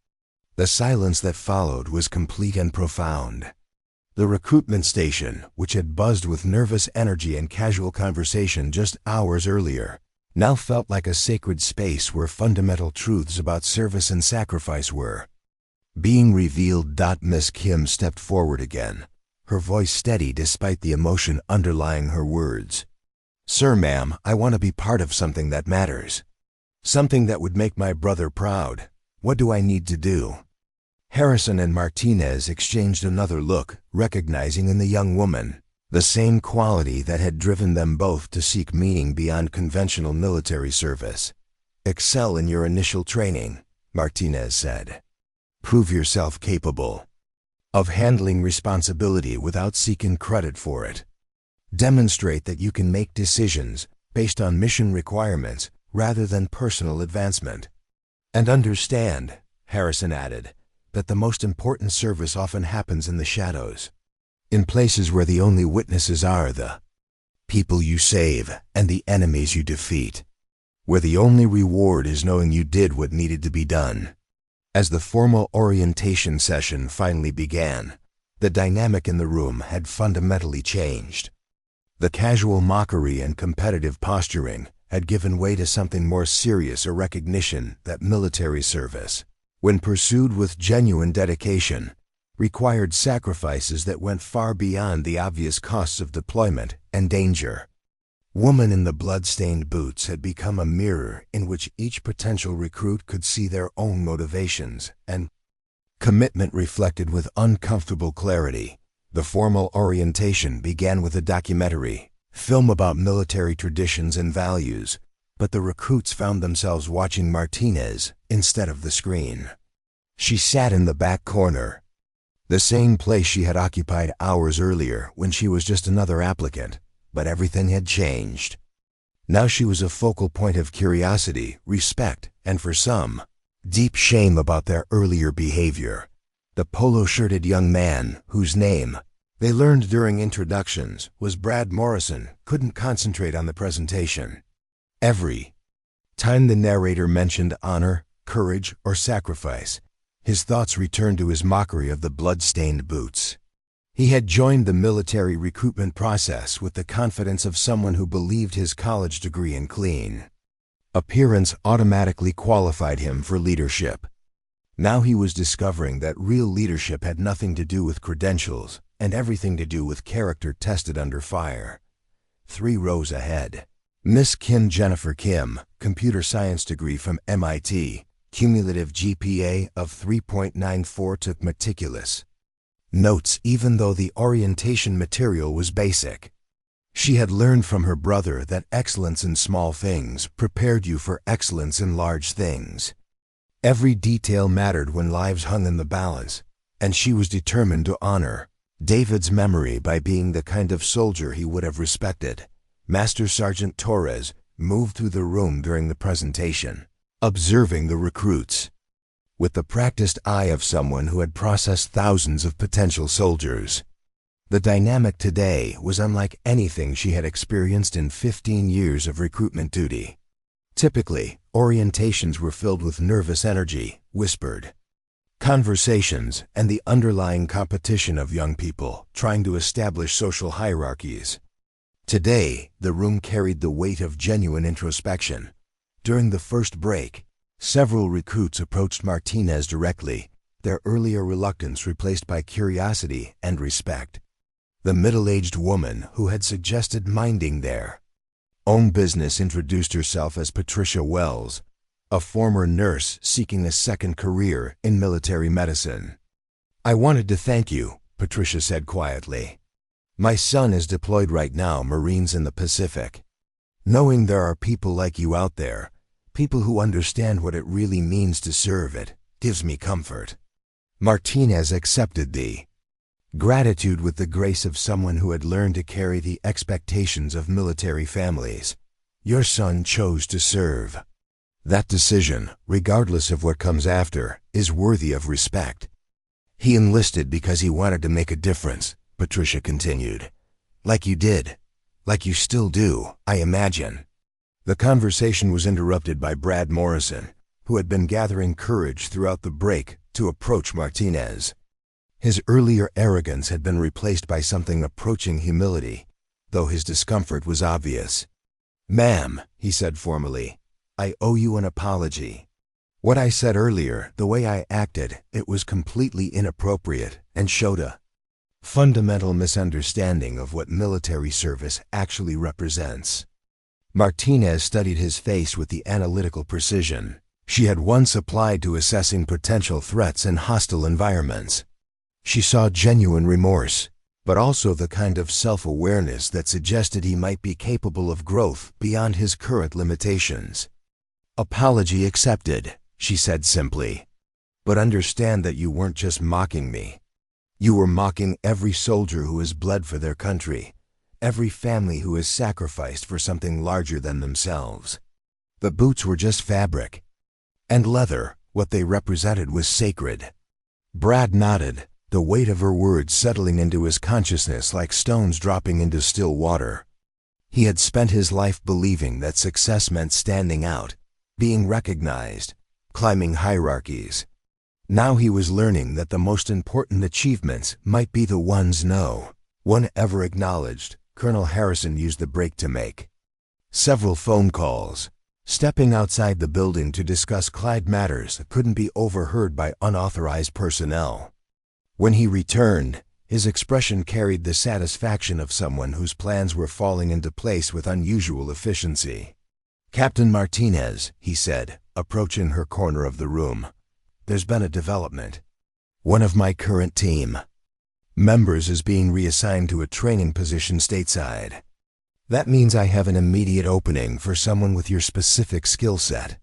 The silence that followed was complete and profound. The recruitment station, which had buzzed with nervous energy and casual conversation just hours earlier, now felt like a sacred space where fundamental truths about service and sacrifice were being revealed. Miss Kim stepped forward again, her voice steady despite the emotion underlying her words. "Sir, ma'am, I want to be part of something that matters. Something that would make my brother proud. What do I need to do?" Harrison and Martinez exchanged another look, recognizing in the young woman the same quality that had driven them both to seek meaning beyond conventional military service. "Excel in your initial training," Martinez said. "Prove yourself capable of handling responsibility without seeking credit for it. Demonstrate that you can make decisions based on mission requirements rather than personal advancement. And understand," Harrison added, "that the most important service often happens in the shadows, in places where the only witnesses are the people you save and the enemies you defeat, where the only reward is knowing you did what needed to be done." As the formal orientation session finally began, The dynamic in the room had fundamentally changed. The casual mockery and competitive posturing had given way to something more serious, a recognition that military service, when pursued with genuine dedication, required sacrifices that went far beyond the obvious costs of deployment and danger. Woman in the blood-stained boots had become a mirror in which each potential recruit could see their own motivations and commitment reflected with uncomfortable clarity. The formal orientation began with a documentary film about military traditions and values, but the recruits found themselves watching Martinez instead of the screen. She sat in the back corner, the same place she had occupied hours earlier when she was just another applicant, but everything had changed. Now she was a focal point of curiosity, respect, and for some, deep shame about their earlier behavior. The polo-shirted young man, whose name they learned during introductions was Brad Morrison, couldn't concentrate on the presentation. Every time the narrator mentioned honor, courage, or sacrifice, his thoughts returned to his mockery of the blood-stained boots. He had joined the military recruitment process with the confidence of someone who believed his college degree and clean appearance automatically qualified him for leadership. Now he was discovering that real leadership had nothing to do with credentials and everything to do with character tested under fire. 3 rows ahead, Miss Kim Jennifer Kim, computer science degree from MIT, cumulative GPA of 3.94, took meticulous notes even though the orientation material was basic. She had learned from her brother that excellence in small things prepared you for excellence in large things. Every detail mattered when lives hung in the balance, and she was determined to honor David's memory by being the kind of soldier he would have respected. Master Sergeant Torres moved through the room during the presentation, observing the recruits with the practiced eye of someone who had processed thousands of potential soldiers. The dynamic today was unlike anything she had experienced in 15 years of recruitment duty. Typically, orientations were filled with nervous energy, whispered conversations, and the underlying competition of young people trying to establish social hierarchies. Today, the room carried the weight of genuine introspection. During the first break, several recruits approached Martinez directly, their earlier reluctance replaced by curiosity and respect. The middle-aged woman who had suggested minding their own business introduced herself as Patricia Wells, a former nurse seeking a second career in military medicine. "I wanted to thank you," Patricia said quietly. "My son is deployed right now, Marines in the Pacific. Knowing there are people like you out there, people who understand what it really means to serve, it gives me comfort." Martinez accepted the gratitude with the grace of someone who had learned to carry the expectations of military families. "Your son chose to serve. That decision, regardless of what comes after, is worthy of respect. He enlisted because he wanted to make a difference," Patricia continued. "Like you did. Like you still do, I imagine." The conversation was interrupted by Brad Morrison, who had been gathering courage throughout the break to approach Martinez. His earlier arrogance had been replaced by something approaching humility, though his discomfort was obvious. "Ma'am," he said formally, "I owe you an apology. What I said earlier, the way I acted, it was completely inappropriate and showed a fundamental misunderstanding of what military service actually represents." Martinez studied his face with the analytical precision she had once applied to assessing potential threats in hostile environments. She saw genuine remorse, but also the kind of self-awareness that suggested he might be capable of growth beyond his current limitations. "Apology accepted," she said simply. "But understand that you weren't just mocking me. You were mocking every soldier who has bled for their country, every family who has sacrificed for something larger than themselves. The boots were just fabric. And leather, what they represented was sacred." Brad nodded, the weight of her words settling into his consciousness like stones dropping into still water. He had spent his life believing that success meant standing out, being recognized, climbing hierarchies. Now he was learning that the most important achievements might be the ones no one ever acknowledged. Colonel Harrison used the break to make several phone calls, stepping outside the building to discuss client matters that couldn't be overheard by unauthorized personnel. When he returned, his expression carried the satisfaction of someone whose plans were falling into place with unusual efficiency. "Captain Martinez," he said, approaching her corner of the room, "there's been a development. One of my current team members is being reassigned to a training position stateside. That means I have an immediate opening for someone with your specific skill set."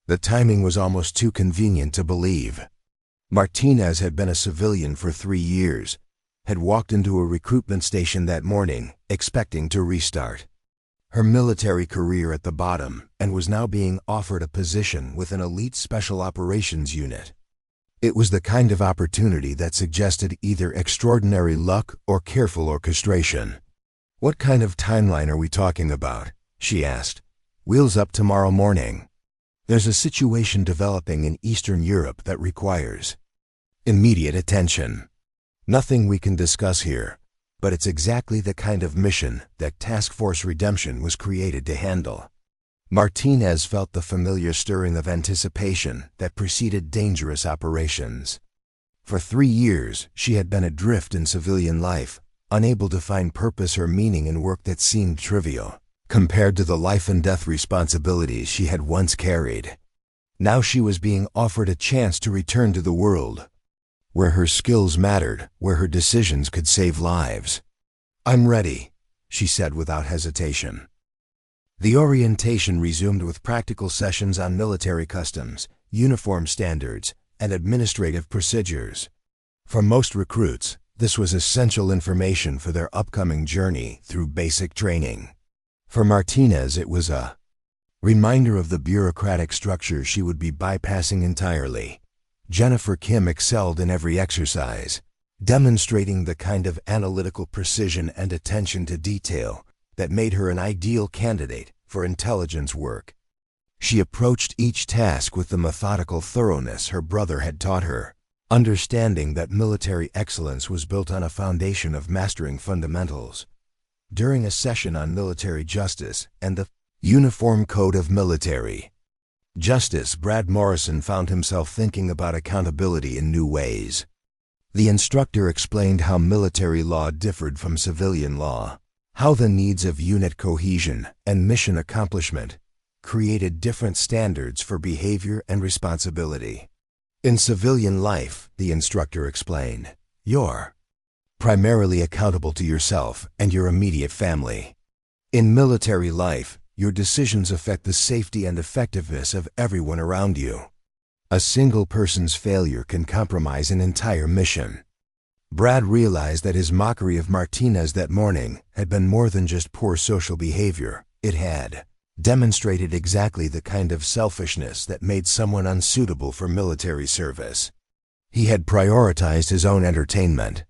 The timing was almost too convenient to believe. Martinez had been a civilian for 3 years, had walked into a recruitment station that morning, expecting to restart her military career at the bottom, and was now being offered a position with an elite special operations unit. It was the kind of opportunity that suggested either extraordinary luck or careful orchestration. "What kind of timeline are we talking about?" she asked. "Wheels up tomorrow morning. There's a situation developing in Eastern Europe that requires immediate attention. Nothing we can discuss here, but it's exactly the kind of mission that Task Force Redemption was created to handle." Martinez felt the familiar stirring of anticipation that preceded dangerous operations. For 3 years, she had been adrift in civilian life, unable to find purpose or meaning in work that seemed trivial compared to the life-and-death responsibilities she had once carried. Now she was being offered a chance to return to the world where her skills mattered, where her decisions could save lives. "I'm ready," she said without hesitation. The orientation resumed with practical sessions on military customs, uniform standards, and administrative procedures. For most recruits, this was essential information for their upcoming journey through basic training. For Martinez, it was a reminder of the bureaucratic structure she would be bypassing entirely. Jennifer Kim excelled in every exercise, demonstrating the kind of analytical precision and attention to detail that made her an ideal candidate for intelligence work. She approached each task with the methodical thoroughness her brother had taught her, understanding that military excellence was built on a foundation of mastering fundamentals. During a session on military justice and the Uniform Code of Military Justice, Brad Morrison found himself thinking about accountability in new ways. The instructor explained how military law differed from civilian law, how the needs of unit cohesion and mission accomplishment created different standards for behavior and responsibility. "In civilian life," the instructor explained, "you're primarily accountable to yourself and your immediate family. In military life, your decisions affect the safety and effectiveness of everyone around you. A single person's failure can compromise an entire mission." Brad realized that his mockery of Martinez that morning had been more than just poor social behavior. It had demonstrated exactly the kind of selfishness that made someone unsuitable for military service. He had prioritized his own entertainment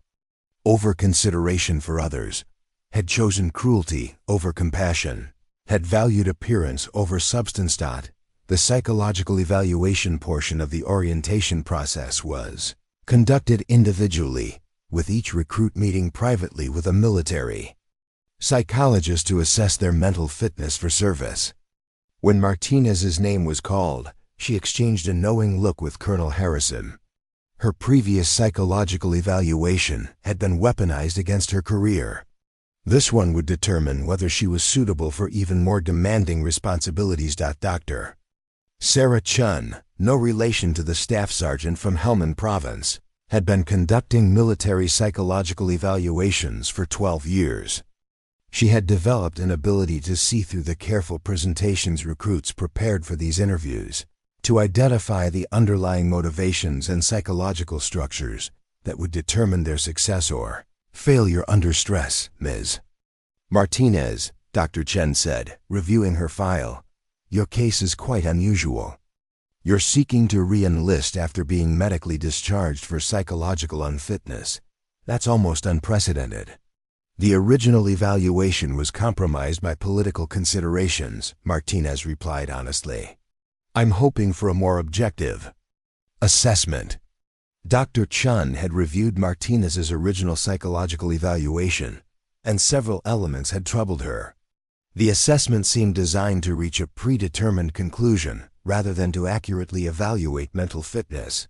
over consideration for others, had chosen cruelty over compassion, had valued appearance over substance. The psychological evaluation portion of the orientation process was conducted individually, with each recruit meeting privately with a military psychologist to assess their mental fitness for service. When Martinez's name was called, she exchanged a knowing look with Colonel Harrison. Her previous psychological evaluation had been weaponized against her career. This one would determine whether she was suitable for even more demanding responsibilities. Dr. Sarah Chun, no relation to the staff sergeant from Helmand Province, had been conducting military psychological evaluations for 12 years. She had developed an ability to see through the careful presentations recruits prepared for these interviews, to identify the underlying motivations and psychological structures that would determine their success or failure under stress. "Ms. Martinez," Dr. Chen said, reviewing her file, "your case is quite unusual. You're seeking to re-enlist after being medically discharged for psychological unfitness. That's almost unprecedented." "The original evaluation was compromised by political considerations," Martinez replied honestly. "I'm hoping for a more objective assessment." Dr. Chun had reviewed Martinez's original psychological evaluation, and several elements had troubled her. The assessment seemed designed to reach a predetermined conclusion rather than to accurately evaluate mental fitness.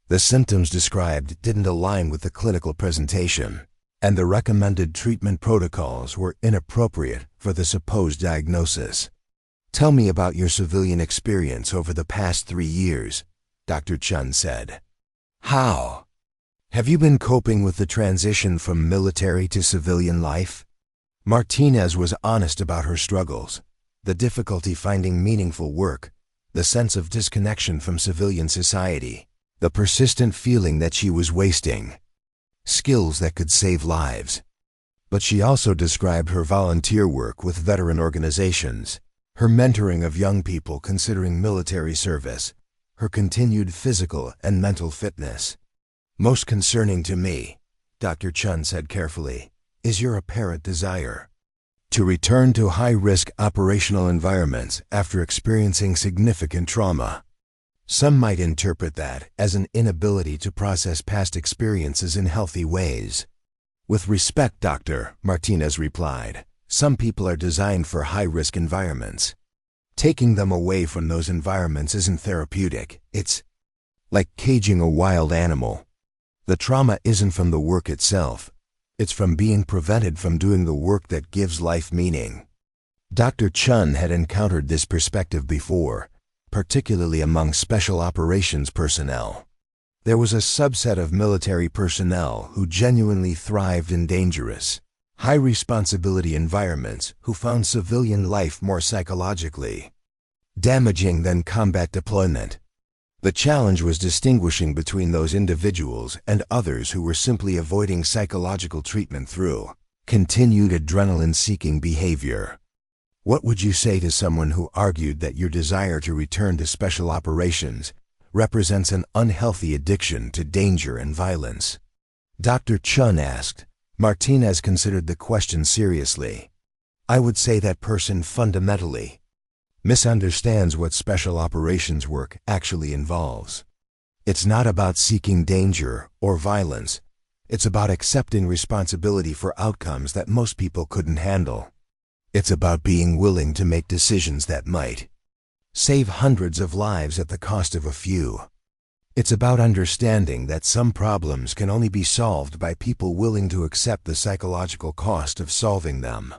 The symptoms described didn't align with the clinical presentation, and the recommended treatment protocols were inappropriate for the supposed diagnosis. "Tell me about your civilian experience over the past 3 years," Dr. Chun said. "How have you been coping with the transition from military to civilian life?" Martinez was honest about her struggles, the difficulty finding meaningful work, the sense of disconnection from civilian society, the persistent feeling that she was wasting skills that could save lives. But she also described her volunteer work with veteran organizations, her mentoring of young people considering military service, her continued physical and mental fitness. "Most concerning to me," Dr. Chun said carefully, "is your apparent desire to return to high-risk operational environments after experiencing significant trauma. Some might interpret that as an inability to process past experiences in healthy ways." "With respect, Doctor," Martinez replied, "some people are designed for high-risk environments. Taking them away from those environments isn't therapeutic. It's like caging a wild animal. The trauma isn't from the work itself. It's from being prevented from doing the work that gives life meaning." Dr. Chun had encountered this perspective before, particularly among special operations personnel. There was a subset of military personnel who genuinely thrived in dangerous, high-responsibility environments who found civilian life more psychologically damaging than combat deployment. The challenge was distinguishing between those individuals and others who were simply avoiding psychological treatment through continued adrenaline-seeking behavior. What would you say to someone who argued that your desire to return to special operations represents an unhealthy addiction to danger and violence? Dr. Chun asked. Martinez considered the question seriously. "I would say that person fundamentally misunderstands what special operations work actually involves. It's not about seeking danger or violence. It's about accepting responsibility for outcomes that most people couldn't handle. It's about being willing to make decisions that might save hundreds of lives at the cost of a few. It's about understanding that some problems can only be solved by people willing to accept the psychological cost of solving them."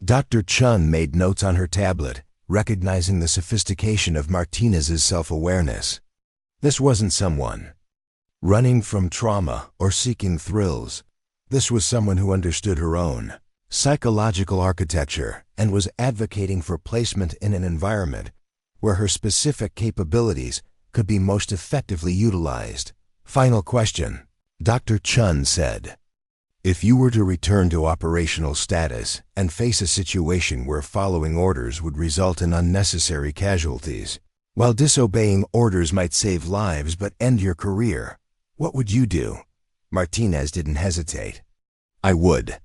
Dr. Chun made notes on her tablet, recognizing the sophistication of Martinez's self-awareness. This wasn't someone running from trauma or seeking thrills. This was someone who understood her own psychological architecture and was advocating for placement in an environment where her specific capabilities could be most effectively utilized. "Final question," Dr. Chun said. "If you were to return to operational status and face a situation where following orders would result in unnecessary casualties, while disobeying orders might save lives but end your career, what would you do?" Martinez didn't hesitate. "I would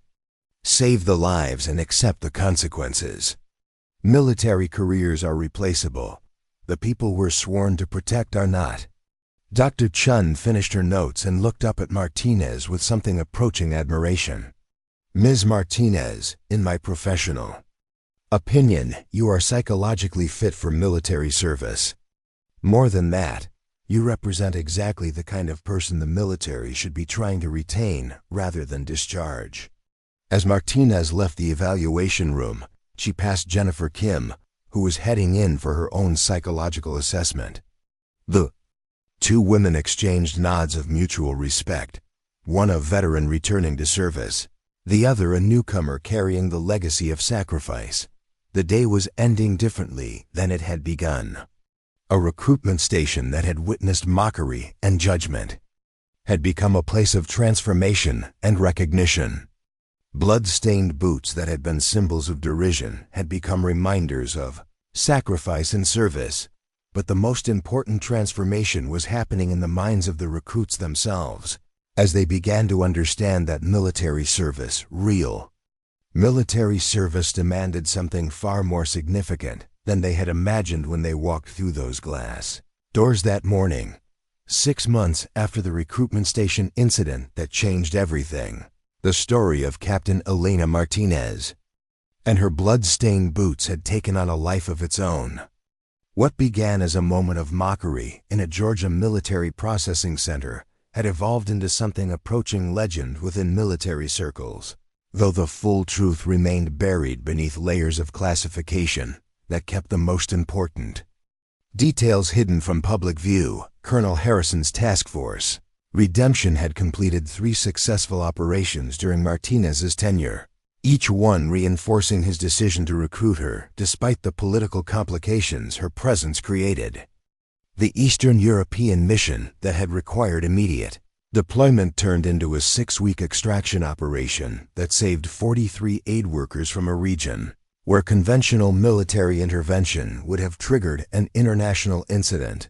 save the lives and accept the consequences. Military careers are replaceable. The people we're sworn to protect are not." Dr. Chun finished her notes and looked up at Martinez with something approaching admiration. "Ms. Martinez, in my professional opinion, you are psychologically fit for military service. More than that, you represent exactly the kind of person the military should be trying to retain rather than discharge." As Martinez left the evaluation room, she passed Jennifer Kim, who was heading in for her own psychological assessment. The two women exchanged nods of mutual respect, one a veteran returning to service, the other a newcomer carrying the legacy of sacrifice. The day was ending differently than it had begun. A recruitment station that had witnessed mockery and judgment had become a place of transformation and recognition. Blood-stained boots that had been symbols of derision had become reminders of sacrifice and service. But the most important transformation was happening in the minds of the recruits themselves, as they began to understand that military service, real military service, demanded something far more significant than they had imagined when they walked through those glass doors that morning. 6 months after the recruitment station incident that changed everything. The story of Captain Elena Martinez and her blood-stained boots had taken on a life of its own. What began as a moment of mockery in a Georgia military processing center had evolved into something approaching legend within military circles, though the full truth remained buried beneath layers of classification that kept the most important details hidden from public view. Colonel Harrison's task force, Redemption, had completed 3 successful operations during Martinez's tenure, each one reinforcing his decision to recruit her despite the political complications her presence created. The Eastern European mission that had required immediate deployment turned into a 6-week extraction operation that saved 43 aid workers from a region where conventional military intervention would have triggered an international incident.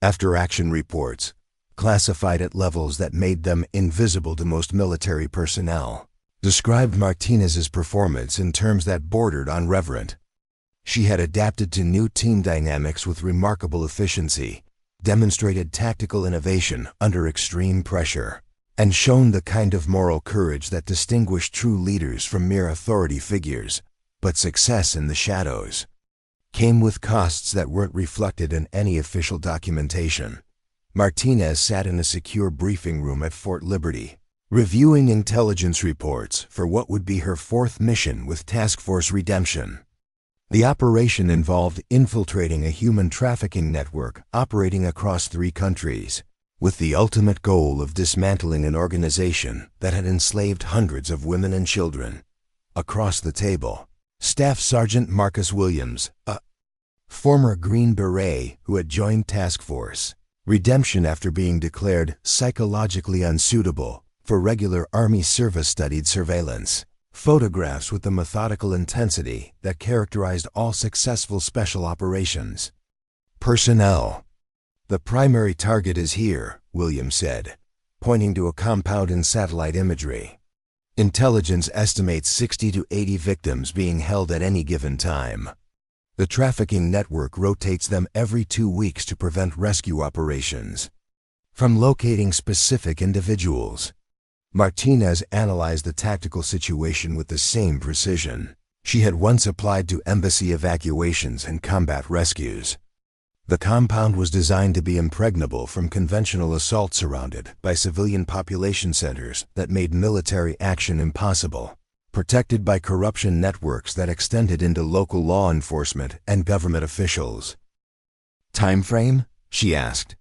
After-action reports, classified at levels that made them invisible to most military personnel, described Martinez's performance in terms that bordered on reverent. She had adapted to new team dynamics with remarkable efficiency, demonstrated tactical innovation under extreme pressure, and shown the kind of moral courage that distinguished true leaders from mere authority figures. But success in the shadows came with costs that weren't reflected in any official documentation. Martinez sat in a secure briefing room at Fort Liberty, reviewing intelligence reports for what would be her 4th mission with Task Force Redemption. The operation involved infiltrating a human trafficking network operating across 3 countries, with the ultimate goal of dismantling an organization that had enslaved hundreds of women and children. Across the table, Staff Sergeant Marcus Williams, a former Green Beret who had joined Task Force Redemption after being declared psychologically unsuitable for regular Army service, studied surveillance photographs with the methodical intensity that characterized all successful special operations. Personnel. The primary target is here, Williams said, pointing to a compound in satellite imagery. Intelligence estimates 60 to 80 victims being held at any given time. The trafficking network rotates them every 2 weeks to prevent rescue operations. From locating specific individuals, Martinez analyzed the tactical situation with the same precision she had once applied to embassy evacuations and combat rescues. The compound was designed to be impregnable from conventional assault, surrounded by civilian population centers that made military action impossible, protected by corruption networks that extended into local law enforcement and government officials. Time frame? She asked.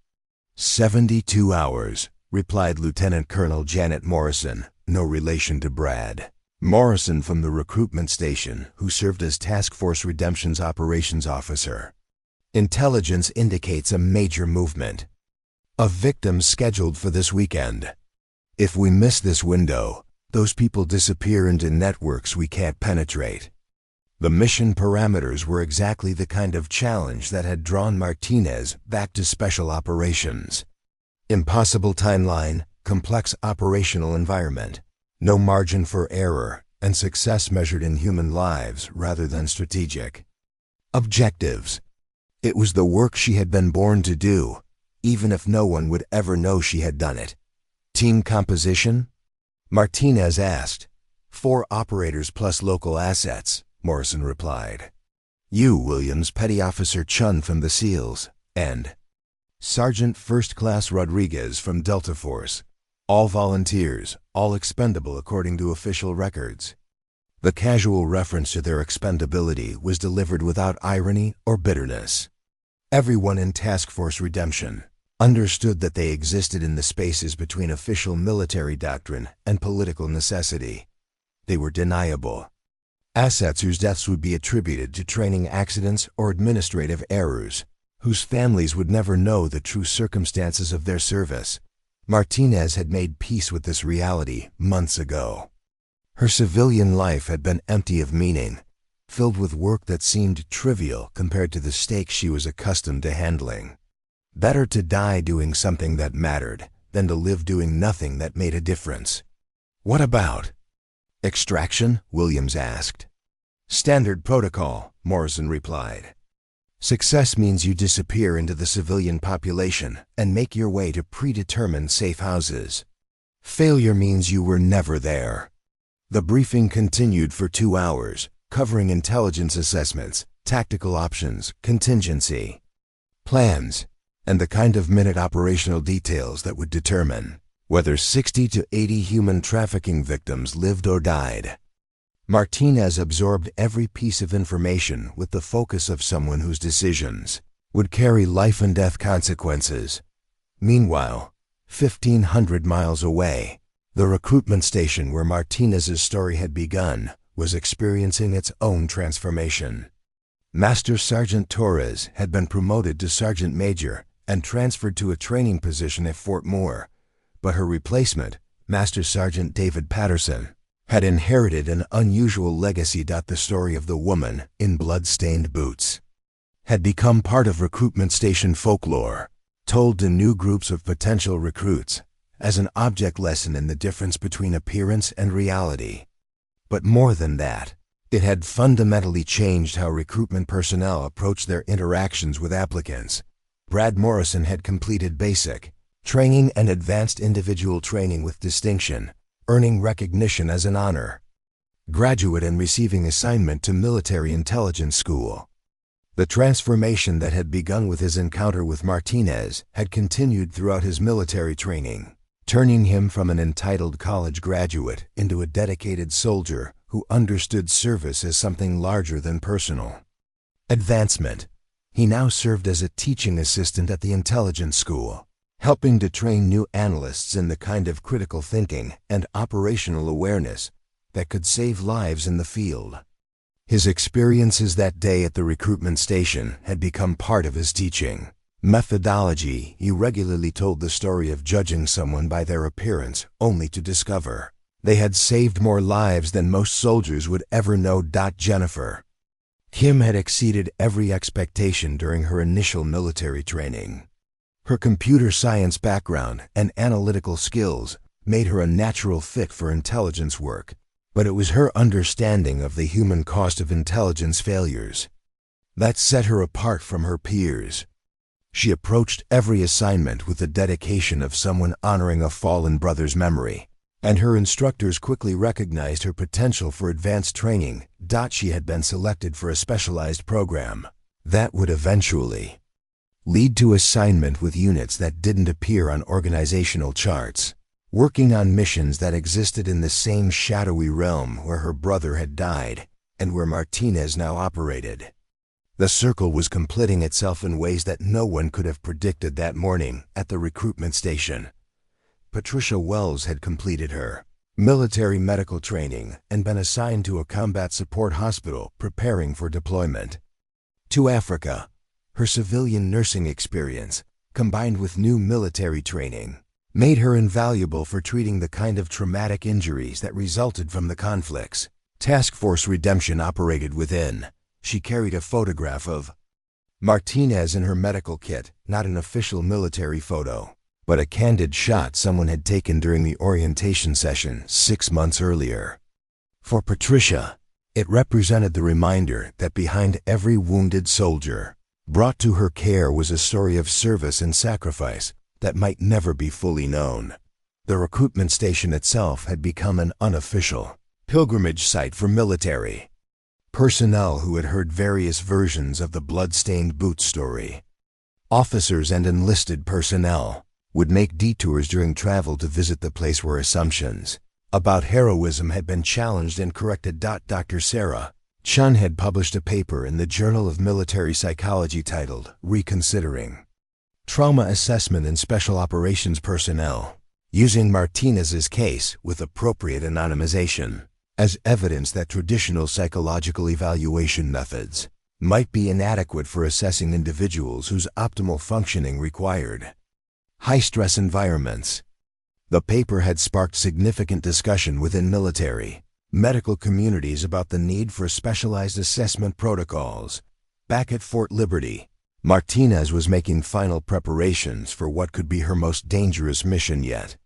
72 hours, replied Lieutenant Colonel Janet Morrison, no relation to Brad Morrison from the recruitment station, who served as Task Force Redemption's operations officer. Intelligence indicates a major movement of victims scheduled for this weekend. If we miss this window, those people disappear into networks we can't penetrate. The mission parameters were exactly the kind of challenge that had drawn Martinez back to special operations. Impossible timeline, complex operational environment, no margin for error, and success measured in human lives rather than strategic objectives. It was the work she had been born to do, even if no one would ever know she had done it. Team composition? Martinez asked. 4 operators plus local assets, Morrison replied. You, Williams, Petty Officer Chun from the SEALs, and Sergeant First Class Rodriguez from Delta Force. All volunteers, all expendable according to official records. The casual reference to their expendability was delivered without irony or bitterness. Everyone in Task Force Redemption understood that they existed in the spaces between official military doctrine and political necessity. They were deniable assets whose deaths would be attributed to training accidents or administrative errors, whose families would never know the true circumstances of their service. Martinez had made peace with this reality months ago. Her civilian life had been empty of meaning, filled with work that seemed trivial compared to the stakes she was accustomed to handling. Better to die doing something that mattered than to live doing nothing that made a difference. What about extraction? Williams asked. Standard protocol, Morrison replied. Success means you disappear into the civilian population and make your way to predetermined safe houses. Failure means you were never there. The briefing continued for 2 hours, covering intelligence assessments, tactical options, contingency plans, and the kind of minute operational details that would determine whether 60 to 80 human trafficking victims lived or died. Martinez absorbed every piece of information with the focus of someone whose decisions would carry life and death consequences. Meanwhile, 1,500 miles away, the recruitment station where Martinez's story had begun was experiencing its own transformation. Master Sergeant Torres had been promoted to Sergeant Major and transferred to a training position at Fort Moore, but her replacement, Master Sergeant David Patterson, had inherited an unusual legacy. The story of the woman in blood-stained boots had become part of recruitment station folklore, told to new groups of potential recruits as an object lesson in the difference between appearance and reality. But more than that, it had fundamentally changed how recruitment personnel approached their interactions with applicants. Brad Morrison had completed basic training and advanced individual training with distinction, earning recognition as an honor graduate and receiving assignment to military intelligence school. The transformation that had begun with his encounter with Martinez had continued throughout his military training, turning him from an entitled college graduate into a dedicated soldier who understood service as something larger than personal advancement. He now served as a teaching assistant at the intelligence school, helping to train new analysts in the kind of critical thinking and operational awareness that could save lives in the field. His experiences that day at the recruitment station had become part of his teaching methodology. He regularly told the story of judging someone by their appearance only to discover they had saved more lives than most soldiers would ever know. Jennifer Kim had exceeded every expectation during her initial military training. Her computer science background and analytical skills made her a natural fit for intelligence work, but it was her understanding of the human cost of intelligence failures that set her apart from her peers. She approached every assignment with the dedication of someone honoring a fallen brother's memory, and her instructors quickly recognized her potential for advanced training. She had been selected for a specialized program that would eventually lead to assignment with units that didn't appear on organizational charts, working on missions that existed in the same shadowy realm where her brother had died and where Martinez now operated. The circle was completing itself in ways that no one could have predicted. That morning at the recruitment station, Patricia Wells had completed her military medical training and been assigned to a combat support hospital preparing for deployment to Africa. Her civilian nursing experience, combined with new military training, made her invaluable for treating the kind of traumatic injuries that resulted from the conflicts Task Force Redemption operated within. She carried a photograph of Martinez in her medical kit, not an official military photo, but a candid shot someone had taken during the orientation session 6 months earlier. For Patricia, it represented the reminder that behind every wounded soldier brought to her care was a story of service and sacrifice that might never be fully known. The recruitment station itself had become an unofficial pilgrimage site for military personnel who had heard various versions of the blood-stained boots story. Officers and enlisted personnel would make detours during travel to visit the place where assumptions about heroism had been challenged and corrected. Dr. Sarah Chun had published a paper in the Journal of Military Psychology titled Reconsidering Trauma Assessment in Special Operations Personnel, using Martinez's case with appropriate anonymization as evidence that traditional psychological evaluation methods might be inadequate for assessing individuals whose optimal functioning required high-stress environments. The paper had sparked significant discussion within military medical communities about the need for specialized assessment protocols. Back at Fort Liberty, Martinez was making final preparations for what could be her most dangerous mission yet.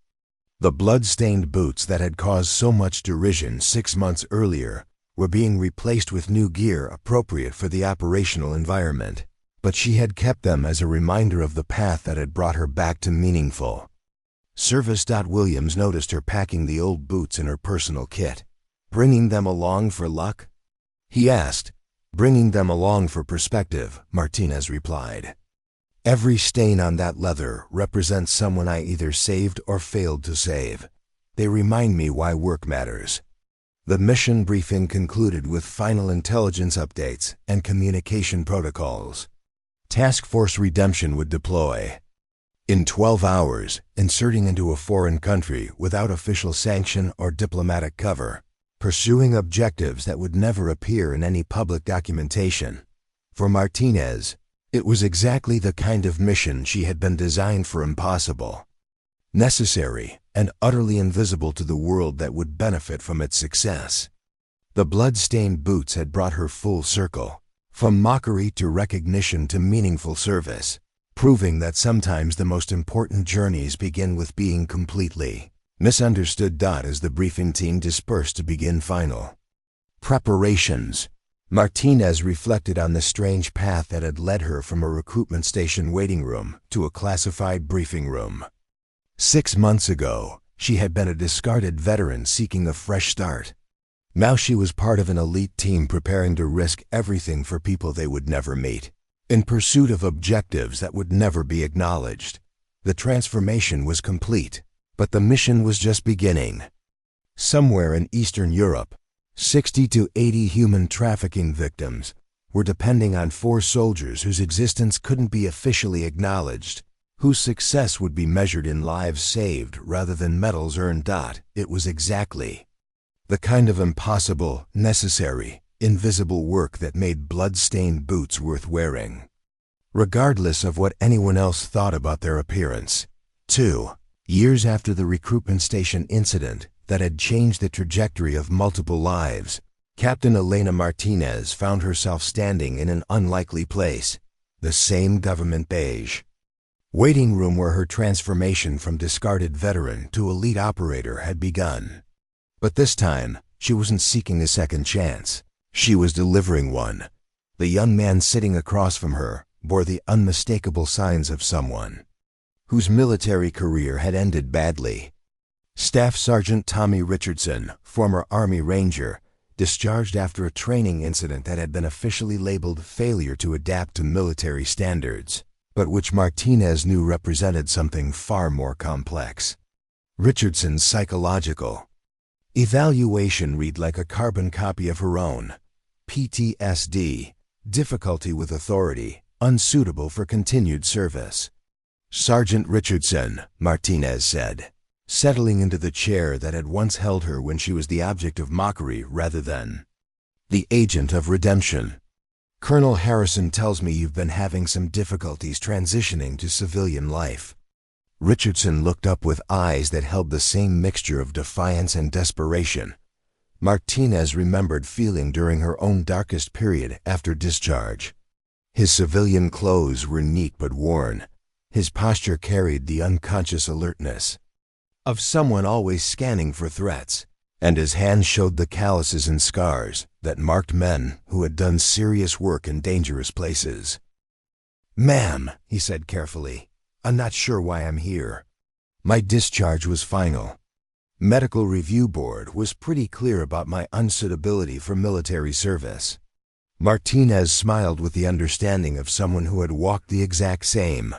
The blood-stained boots that had caused so much derision 6 months earlier were being replaced with new gear appropriate for the operational environment. but she had kept them as a reminder of the path that had brought her back to meaningful service. Williams noticed her packing the old boots in her personal kit. "Bringing them along for luck?" he asked. "Bringing them along for perspective," Martinez replied. "Every stain on that leather represents someone I either saved or failed to save. They remind me why work matters." The mission briefing concluded with final intelligence updates and communication protocols. Task Force Redemption would deploy. In 12 hours, inserting into a foreign country without official sanction or diplomatic cover, pursuing objectives that would never appear in any public documentation. For Martinez, it was exactly the kind of mission she had been designed for: impossible, necessary, and utterly invisible to the world that would benefit from its success. The blood-stained boots had brought her full circle, from mockery to recognition to meaningful service, proving that sometimes the most important journeys begin with being completely misunderstood. As the briefing team dispersed to begin final preparations, Martinez reflected on the strange path that had led her from a recruitment station waiting room to a classified briefing room. 6 months ago, she had been a discarded veteran seeking a fresh start. Now she was part of an elite team preparing to risk everything for people they would never meet, in pursuit of objectives that would never be acknowledged. The transformation was complete, but the mission was just beginning. Somewhere in Eastern Europe, 60 to 80 human trafficking victims were depending on 4 soldiers whose existence couldn't be officially acknowledged, whose success would be measured in lives saved rather than medals earned. It was exactly the kind of impossible, necessary, invisible work that made blood-stained boots worth wearing, regardless of what anyone else thought about their appearance. 2 years after the recruitment station incident that had changed the trajectory of multiple lives, Captain Elena Martinez found herself standing in an unlikely place: the same government beige waiting room where her transformation from discarded veteran to elite operator had begun. But this time, she wasn't seeking a second chance. She was delivering one. The young man sitting across from her bore the unmistakable signs of someone whose military career had ended badly. Staff Sergeant Tommy Richardson, former Army Ranger, discharged after a training incident that had been officially labeled failure to adapt to military standards, but which Martinez knew represented something far more complex. Richardson's psychological evaluation read like a carbon copy of her own: PTSD, difficulty with authority, unsuitable for continued service. "Sergeant Richardson," Martinez said, settling into the chair that had once held her when she was the object of mockery rather than the agent of redemption. "Colonel Harrison tells me you've been having some difficulties transitioning to civilian life." Richardson looked up with eyes that held the same mixture of defiance and desperation Martinez remembered feeling during her own darkest period after discharge. His civilian clothes were neat but worn. His posture carried the unconscious alertness of someone always scanning for threats, and his hands showed the calluses and scars that marked men who had done serious work in dangerous places. "Ma'am," he said carefully, "I'm not sure why I'm here. My discharge was final. Medical Review Board was pretty clear about my unsuitability for military service." Martinez smiled with the understanding of someone who had walked the exact same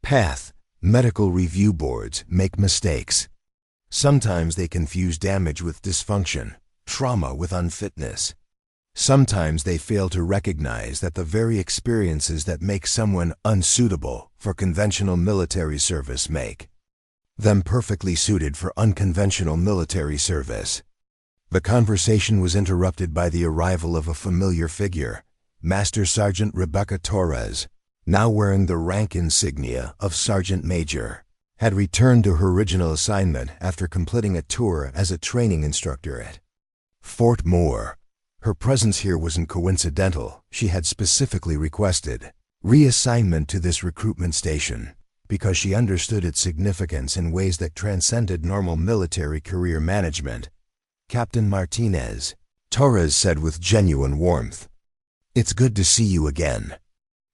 path. Medical review boards make mistakes. Sometimes they confuse damage with dysfunction, trauma with unfitness. Sometimes they fail to recognize that the very experiences that make someone unsuitable for conventional military service make them perfectly suited for unconventional military service. The conversation was interrupted by the arrival of a familiar figure, Master Sergeant Rebecca Torres, now wearing the rank insignia of Sergeant Major, had returned to her original assignment after completing a tour as a training instructor at Fort Moore. Her presence here wasn't coincidental. She had specifically requested reassignment to this recruitment station because she understood its significance in ways that transcended normal military career management. "Captain Martinez," Torres said with genuine warmth, "it's good to see you again."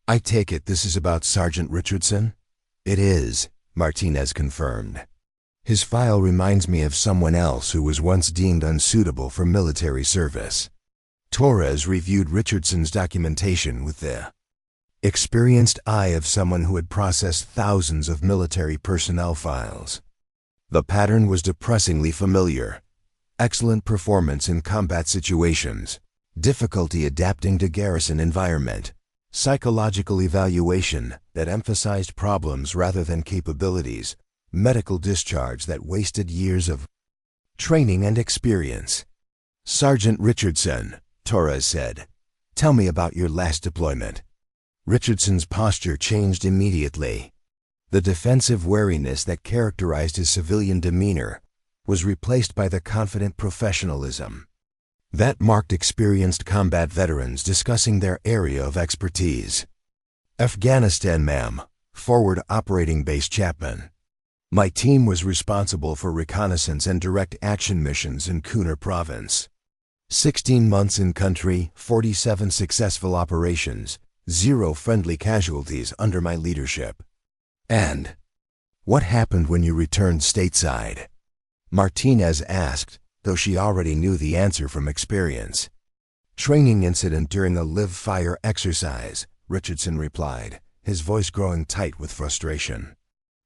"I take it this is about Sergeant Richardson?" "It is," Martinez confirmed. "His file reminds me of someone else who was once deemed unsuitable for military service." Torres reviewed Richardson's documentation with the experienced eye of someone who had processed thousands of military personnel files. The pattern was depressingly familiar. Excellent performance in combat situations, difficulty adapting to garrison environment, psychological evaluation that emphasized problems rather than capabilities, medical discharge that wasted years of training and experience. "Sergeant Richardson," Torres said, "tell me about your last deployment." Richardson's posture changed immediately. The defensive wariness that characterized his civilian demeanor was replaced by the confident professionalism that marked experienced combat veterans discussing their area of expertise. "Afghanistan, ma'am. Forward Operating Base Chapman. My team was responsible for reconnaissance and direct action missions in Kunar Province. 16 months in country, 47 successful operations, 0 friendly casualties under my leadership." "And what happened when you returned stateside?" Martinez asked, though she already knew the answer from experience. "Training incident during a live-fire exercise," Richardson replied, his voice growing tight with frustration.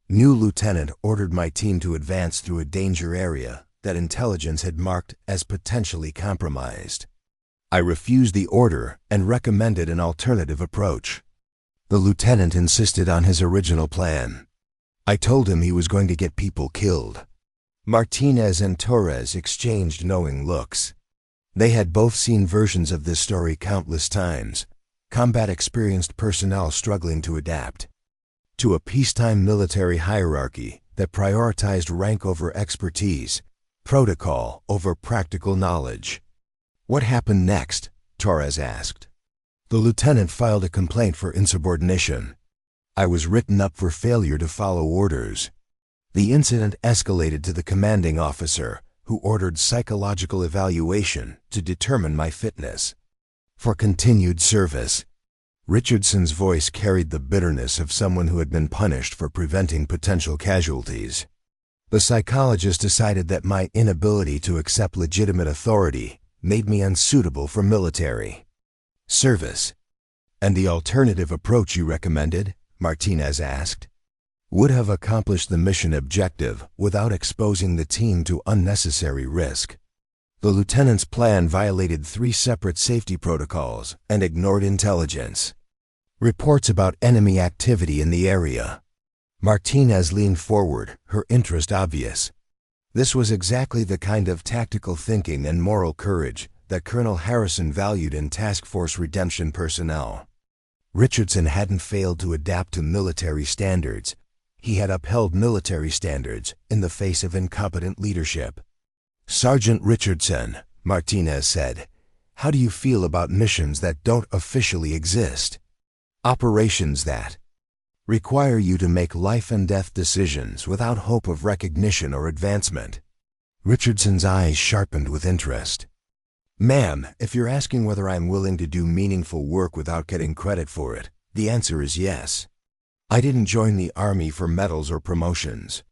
"New lieutenant ordered my team to advance through a danger area that intelligence had marked as potentially compromised. I refused the order and recommended an alternative approach. The lieutenant insisted on his original plan. I told him he was going to get people killed." Martinez and Torres exchanged knowing looks. They had both seen versions of this story countless times, combat-experienced personnel struggling to adapt to a peacetime military hierarchy that prioritized rank over expertise, protocol over practical knowledge. "What happened next?" Torres asked. "The lieutenant filed a complaint for insubordination. I was written up for failure to follow orders. The incident escalated to the commanding officer, who ordered psychological evaluation to determine my fitness for continued service." Richardson's voice carried the bitterness of someone who had been punished for preventing potential casualties. "The psychologist decided that my inability to accept legitimate authority made me unsuitable for military service." "And the alternative approach you recommended," Martinez asked, "would have accomplished the mission objective without exposing the team to unnecessary risk. The lieutenant's plan violated 3 separate safety protocols and ignored intelligence reports about enemy activity in the area." Martinez leaned forward, her interest obvious. This was exactly the kind of tactical thinking and moral courage that Colonel Harrison valued in Task Force Redemption personnel. Richardson hadn't failed to adapt to military standards. He had upheld military standards in the face of incompetent leadership. "Sergeant Richardson," Martinez said, "how do you feel about missions that don't officially exist? Operations that require you to make life-and-death decisions without hope of recognition or advancement?" Richardson's eyes sharpened with interest. "Ma'am, if you're asking whether I'm willing to do meaningful work without getting credit for it, the answer is yes. I didn't join the Army for medals or promotions.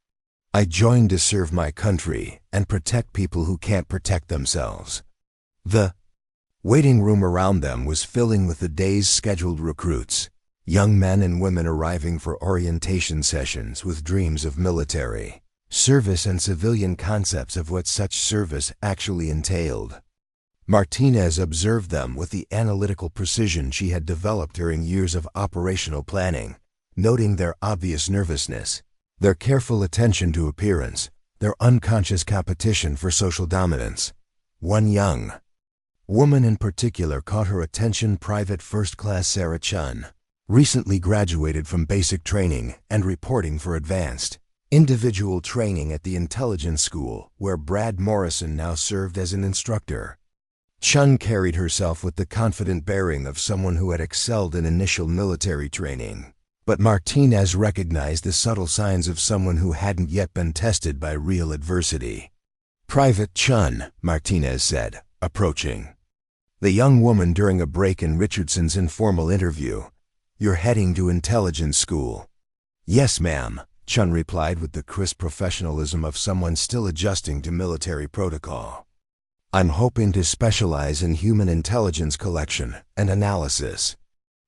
I joined to serve my country and protect people who can't protect themselves." The waiting room around them was filling with the day's scheduled recruits, young men and women arriving for orientation sessions with dreams of military service and civilian concepts of what such service actually entailed. Martinez observed them with the analytical precision she had developed during years of operational planning, noting their obvious nervousness, their careful attention to appearance, their unconscious competition for social dominance. One young woman in particular caught her attention: Private First Class Sarah Chun, recently graduated from basic training and reporting for advanced individual training at the intelligence school where Brad Morrison now served as an instructor. Chun carried herself with the confident bearing of someone who had excelled in initial military training, but Martinez recognized the subtle signs of someone who hadn't yet been tested by real adversity. "Private Chun," Martinez said, approaching the young woman during a break in Richardson's informal interview. You're heading to intelligence school. Yes, ma'am, Chun replied with the crisp professionalism of someone still adjusting to military protocol. I'm hoping to specialize in human intelligence collection and analysis.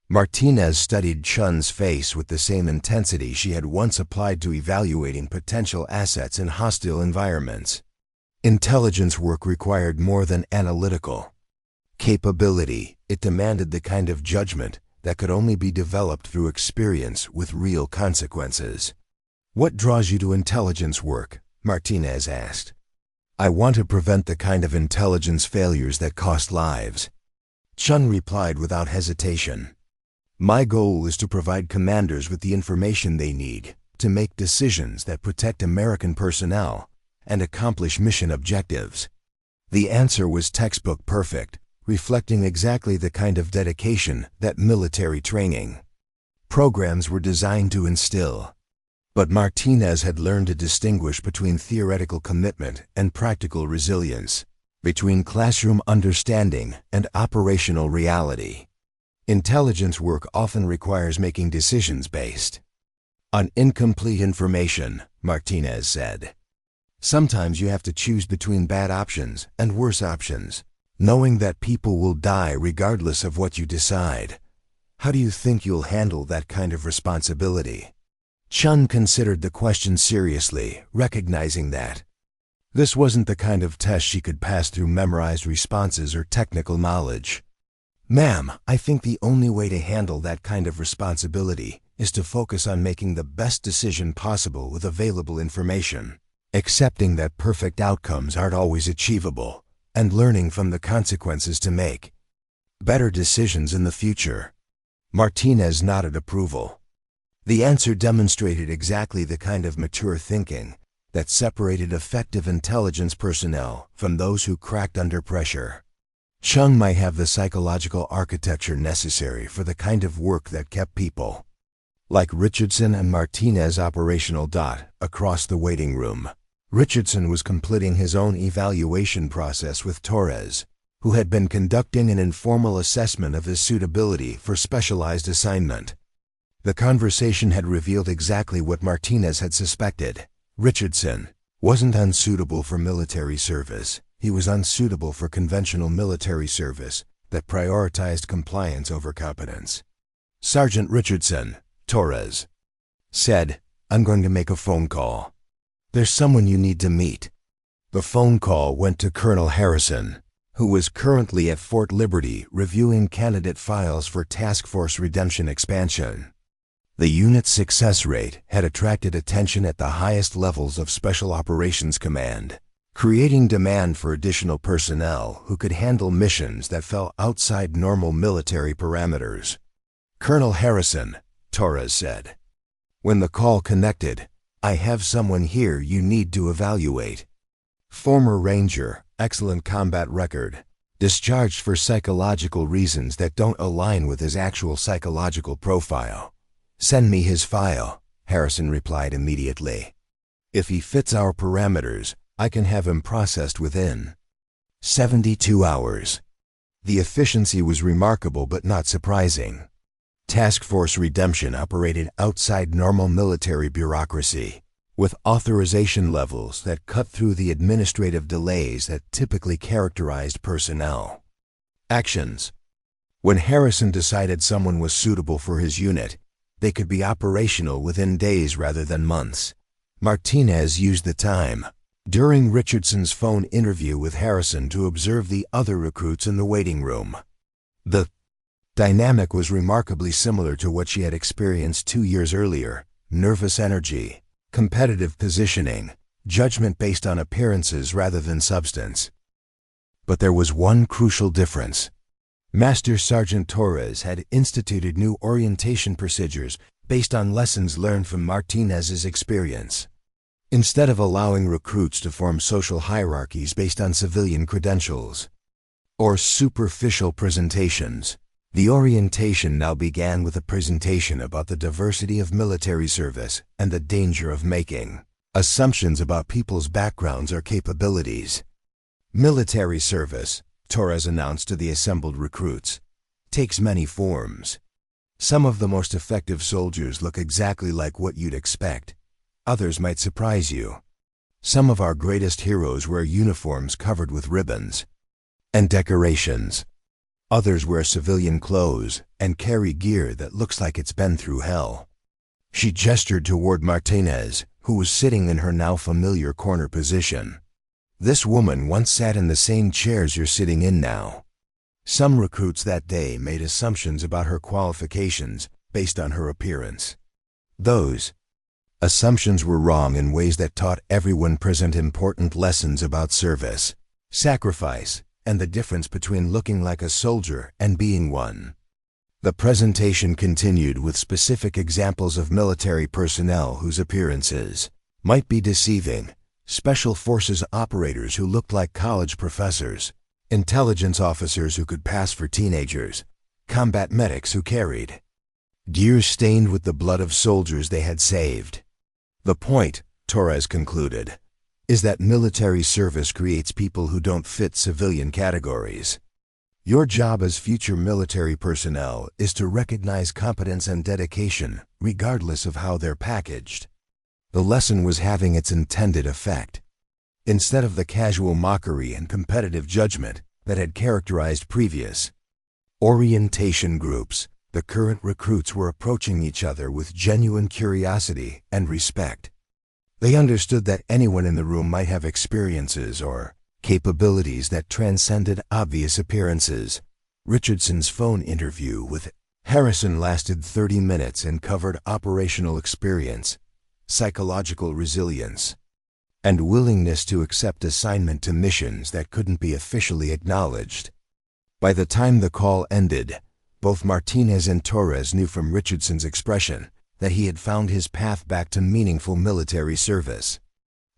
Martinez studied Chun's face with the same intensity she had once applied to evaluating potential assets in hostile environments. Intelligence work required more than analytical capability. It demanded the kind of judgment that could only be developed through experience with real consequences. What draws you to intelligence work? Martinez asked. I want to prevent the kind of intelligence failures that cost lives. Chun replied without hesitation. My goal is to provide commanders with the information they need to make decisions that protect American personnel and accomplish mission objectives. The answer was textbook perfect, reflecting exactly the kind of dedication that military training programs were designed to instill. But Martinez had learned to distinguish between theoretical commitment and practical resilience, between classroom understanding and operational reality. Intelligence work often requires making decisions based on incomplete information, Martinez said. Sometimes you have to choose between bad options and worse options, knowing that people will die regardless of what you decide. How do you think you'll handle that kind of responsibility? Chun considered the question seriously, recognizing that this wasn't the kind of test she could pass through memorized responses or technical knowledge. Ma'am, I think the only way to handle that kind of responsibility is to focus on making the best decision possible with available information, accepting that perfect outcomes aren't always achievable, and learning from the consequences to make better decisions in the future. Martinez nodded approval. The answer demonstrated exactly the kind of mature thinking that separated effective intelligence personnel from those who cracked under pressure. Chung might have the psychological architecture necessary for the kind of work that kept people like Richardson and Martinez operational. Across the waiting room, Richardson was completing his own evaluation process with Torres, who had been conducting an informal assessment of his suitability for specialized assignment. The conversation had revealed exactly what Martinez had suspected. Richardson wasn't unsuitable for military service. He was unsuitable for conventional military service that prioritized compliance over competence. Sergeant Richardson, Torres said, I'm going to make a phone call. There's someone you need to meet. The phone call went to Colonel Harrison, who was currently at Fort Liberty reviewing candidate files for Task Force Redemption expansion. The unit's success rate had attracted attention at the highest levels of Special Operations Command, creating demand for additional personnel who could handle missions that fell outside normal military parameters. Colonel Harrison, Torres said. When the call connected, I have someone here you need to evaluate. Former Ranger, excellent combat record, discharged for psychological reasons that don't align with his actual psychological profile. Send me his file, Harrison replied immediately. If he fits our parameters, I can have him processed within 72 hours. The efficiency was remarkable but not surprising. Task Force Redemption operated outside normal military bureaucracy, with authorization levels that cut through the administrative delays that typically characterized personnel actions. When Harrison decided someone was suitable for his unit, they could be operational within days rather than months. Martinez used the time during Richardson's phone interview with Harrison to observe the other recruits in the waiting room. The dynamic was remarkably similar to what she had experienced 2 years earlier: nervous energy, competitive positioning, judgment based on appearances rather than substance. But there was one crucial difference. Master Sergeant Torres had instituted new orientation procedures based on lessons learned from Martinez's experience. Instead of allowing recruits to form social hierarchies based on civilian credentials or superficial presentations, the orientation now began with a presentation about the diversity of military service and the danger of making assumptions about people's backgrounds or capabilities. Military service, Torres announced to the assembled recruits, takes many forms. Some of the most effective soldiers look exactly like what you'd expect. Others might surprise you. Some of our greatest heroes wear uniforms covered with ribbons and decorations. Others wear civilian clothes and carry gear that looks like it's been through hell. She gestured toward Martinez, who was sitting in her now familiar corner position. This woman once sat in the same chairs you're sitting in now. Some recruits that day made assumptions about her qualifications based on her appearance. Those assumptions were wrong in ways that taught everyone present important lessons about service, sacrifice, and the difference between looking like a soldier and being one. The presentation continued with specific examples of military personnel whose appearances might be deceiving: special forces operators who looked like college professors, intelligence officers who could pass for teenagers, combat medics who carried gear stained with the blood of soldiers they had saved. The point, Torres concluded, is that military service creates people who don't fit civilian categories. Your job as future military personnel is to recognize competence and dedication, regardless of how they're packaged. The lesson was having its intended effect. Instead of the casual mockery and competitive judgment that had characterized previous orientation groups, the current recruits were approaching each other with genuine curiosity and respect. They understood that anyone in the room might have experiences or capabilities that transcended obvious appearances. Richardson's phone interview with Harrison lasted 30 minutes and covered operational experience, psychological resilience, and willingness to accept assignment to missions that couldn't be officially acknowledged. By the time the call ended, both Martinez and Torres knew from Richardson's expression that he had found his path back to meaningful military service.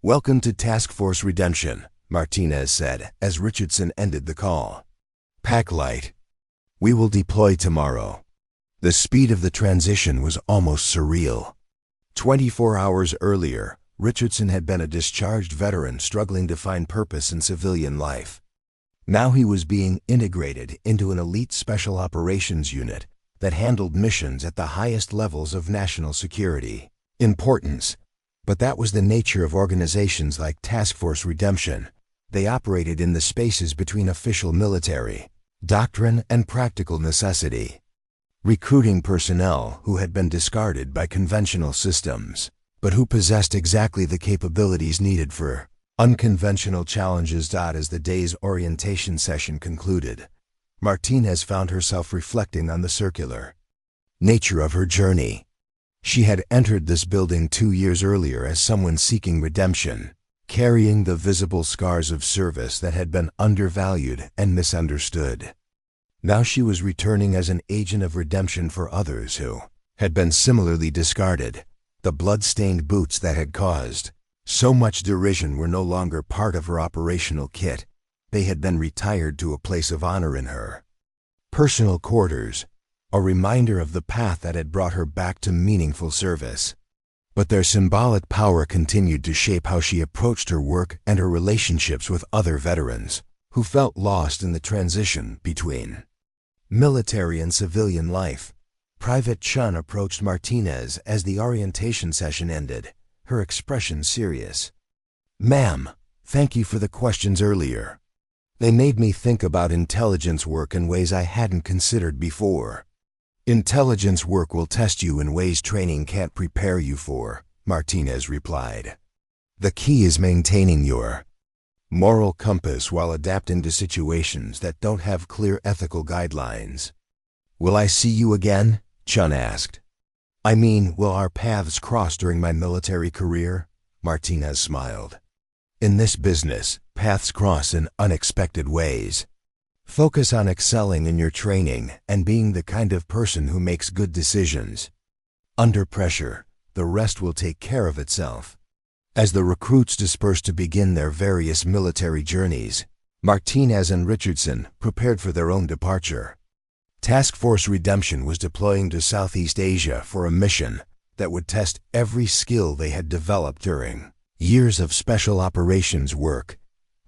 "Welcome to Task Force Redemption," Martinez said as Richardson ended the call. "Pack light. We will deploy tomorrow." The speed of the transition was almost surreal. 24 hours earlier, Richardson had been a discharged veteran struggling to find purpose in civilian life. Now he was being integrated into an elite special operations unit that handled missions at the highest levels of national security importance. But that was the nature of organizations like Task Force Redemption. They operated in the spaces between official military doctrine and practical necessity, recruiting personnel who had been discarded by conventional systems, but who possessed exactly the capabilities needed for unconventional challenges. As the day's orientation session concluded, Martinez found herself reflecting on the circular nature of her journey. She had entered this building 2 years earlier as someone seeking redemption, carrying the visible scars of service that had been undervalued and misunderstood. Now she was returning as an agent of redemption for others who had been similarly discarded. The blood-stained boots that had caused so much derision were no longer part of her operational kit. They had been retired to a place of honor in her personal quarters, a reminder of the path that had brought her back to meaningful service. But their symbolic power continued to shape how she approached her work and her relationships with other veterans who felt lost in the transition between military and civilian life. Private Chun approached Martinez as the orientation session ended, her expression serious. "Ma'am, thank you for the questions earlier. They made me think about intelligence work in ways I hadn't considered before." "Intelligence work will test you in ways training can't prepare you for," Martinez replied. "The key is maintaining your moral compass while adapting to situations that don't have clear ethical guidelines." "Will I see you again?" Chun asked. "I mean, will our paths cross during my military career?" Martinez smiled. "In this business, paths cross in unexpected ways. Focus on excelling in your training and being the kind of person who makes good decisions. Under pressure, the rest will take care of itself." As the recruits dispersed to begin their various military journeys, Martinez and Richardson prepared for their own departure. Task Force Redemption was deploying to Southeast Asia for a mission that would test every skill they had developed during years of special operations work.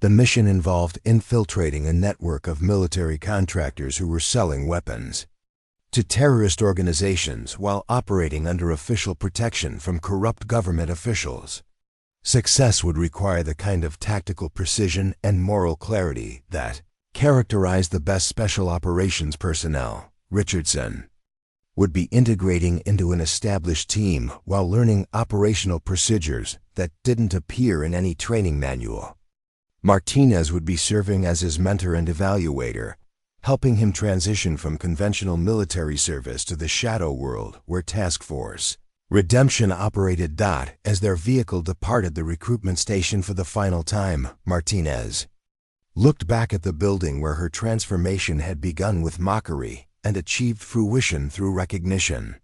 The mission involved infiltrating a network of military contractors who were selling weapons to terrorist organizations while operating under official protection from corrupt government officials. Success would require the kind of tactical precision and moral clarity that characterized the best special operations personnel. Richardson would be integrating into an established team while learning operational procedures that didn't appear in any training manual. Martinez would be serving as his mentor and evaluator, helping him transition from conventional military service to the shadow world where Task Force Redemption operated. As their vehicle departed the recruitment station for the final time, Martinez looked back at the building where her transformation had begun with mockery and achieved fruition through recognition.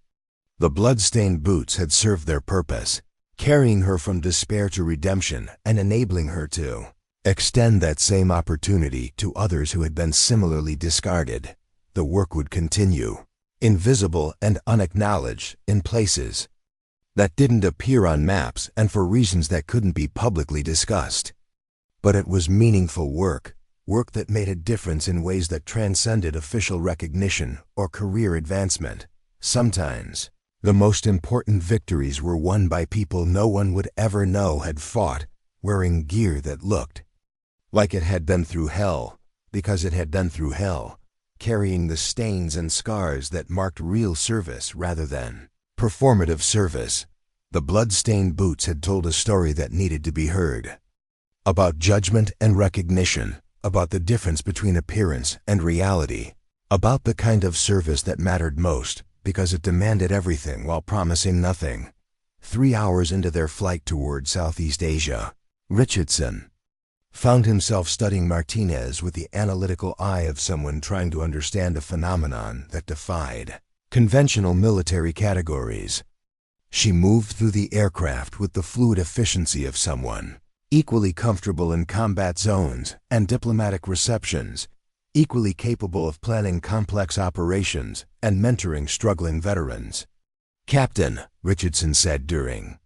The blood-stained boots had served their purpose, carrying her from despair to redemption and enabling her to extend that same opportunity to others who had been similarly discarded. The work would continue, invisible and unacknowledged, in places that didn't appear on maps and for reasons that couldn't be publicly discussed. But it was meaningful work, work that made a difference in ways that transcended official recognition or career advancement. Sometimes, the most important victories were won by people no one would ever know had fought, wearing gear that looked like it had been through hell, because it had been through hell, carrying the stains and scars that marked real service rather than performative service. The blood-stained boots had told a story that needed to be heard. About judgment and recognition, about the difference between appearance and reality, about the kind of service that mattered most because it demanded everything while promising nothing. 3 hours into their flight toward Southeast Asia, Richardson found himself studying Martinez with the analytical eye of someone trying to understand a phenomenon that defied conventional military categories. She moved through the aircraft with the fluid efficiency of someone equally comfortable in combat zones and diplomatic receptions, equally capable of planning complex operations and mentoring struggling veterans. "Captain," Richardson said during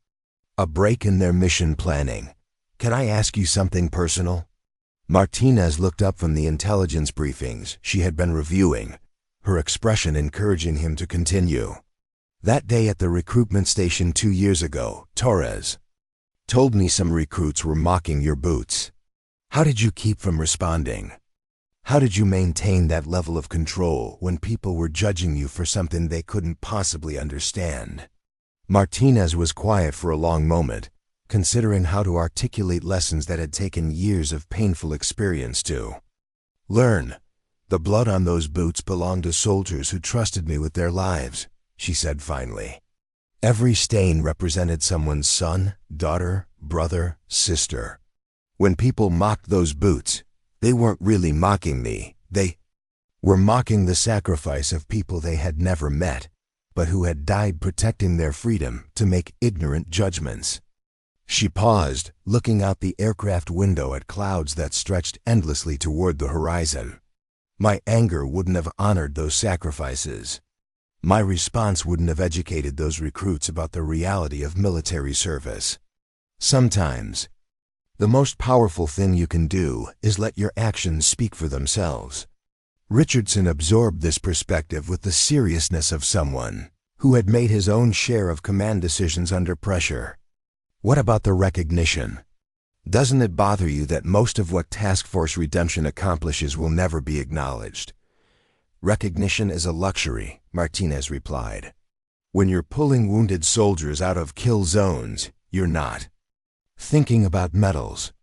a break in their mission planning, "can I ask you something personal?" Martinez looked up from the intelligence briefings she had been reviewing, her expression encouraging him to continue. "That day at the recruitment station 2 years ago, Torres told me some recruits were mocking your boots. How did you keep from responding? How did you maintain that level of control when people were judging you for something they couldn't possibly understand?" Martinez was quiet for a long moment, considering how to articulate lessons that had taken years of painful experience to learn. "The blood on those boots belonged to soldiers who trusted me with their lives," she said finally. "Every stain represented someone's son, daughter, brother, sister. When people mocked those boots, they weren't really mocking me. They were mocking the sacrifice of people they had never met, but who had died protecting their freedom to make ignorant judgments." She paused, looking out the aircraft window at clouds that stretched endlessly toward the horizon. "My anger wouldn't have honored those sacrifices. My response wouldn't have educated those recruits about the reality of military service. Sometimes, the most powerful thing you can do is let your actions speak for themselves." Richardson absorbed this perspective with the seriousness of someone who had made his own share of command decisions under pressure. "What about the recognition? Doesn't it bother you that most of what Task Force Redemption accomplishes will never be acknowledged?" "Recognition is a luxury," Martinez replied. "When you're pulling wounded soldiers out of kill zones, you're not thinking about medals.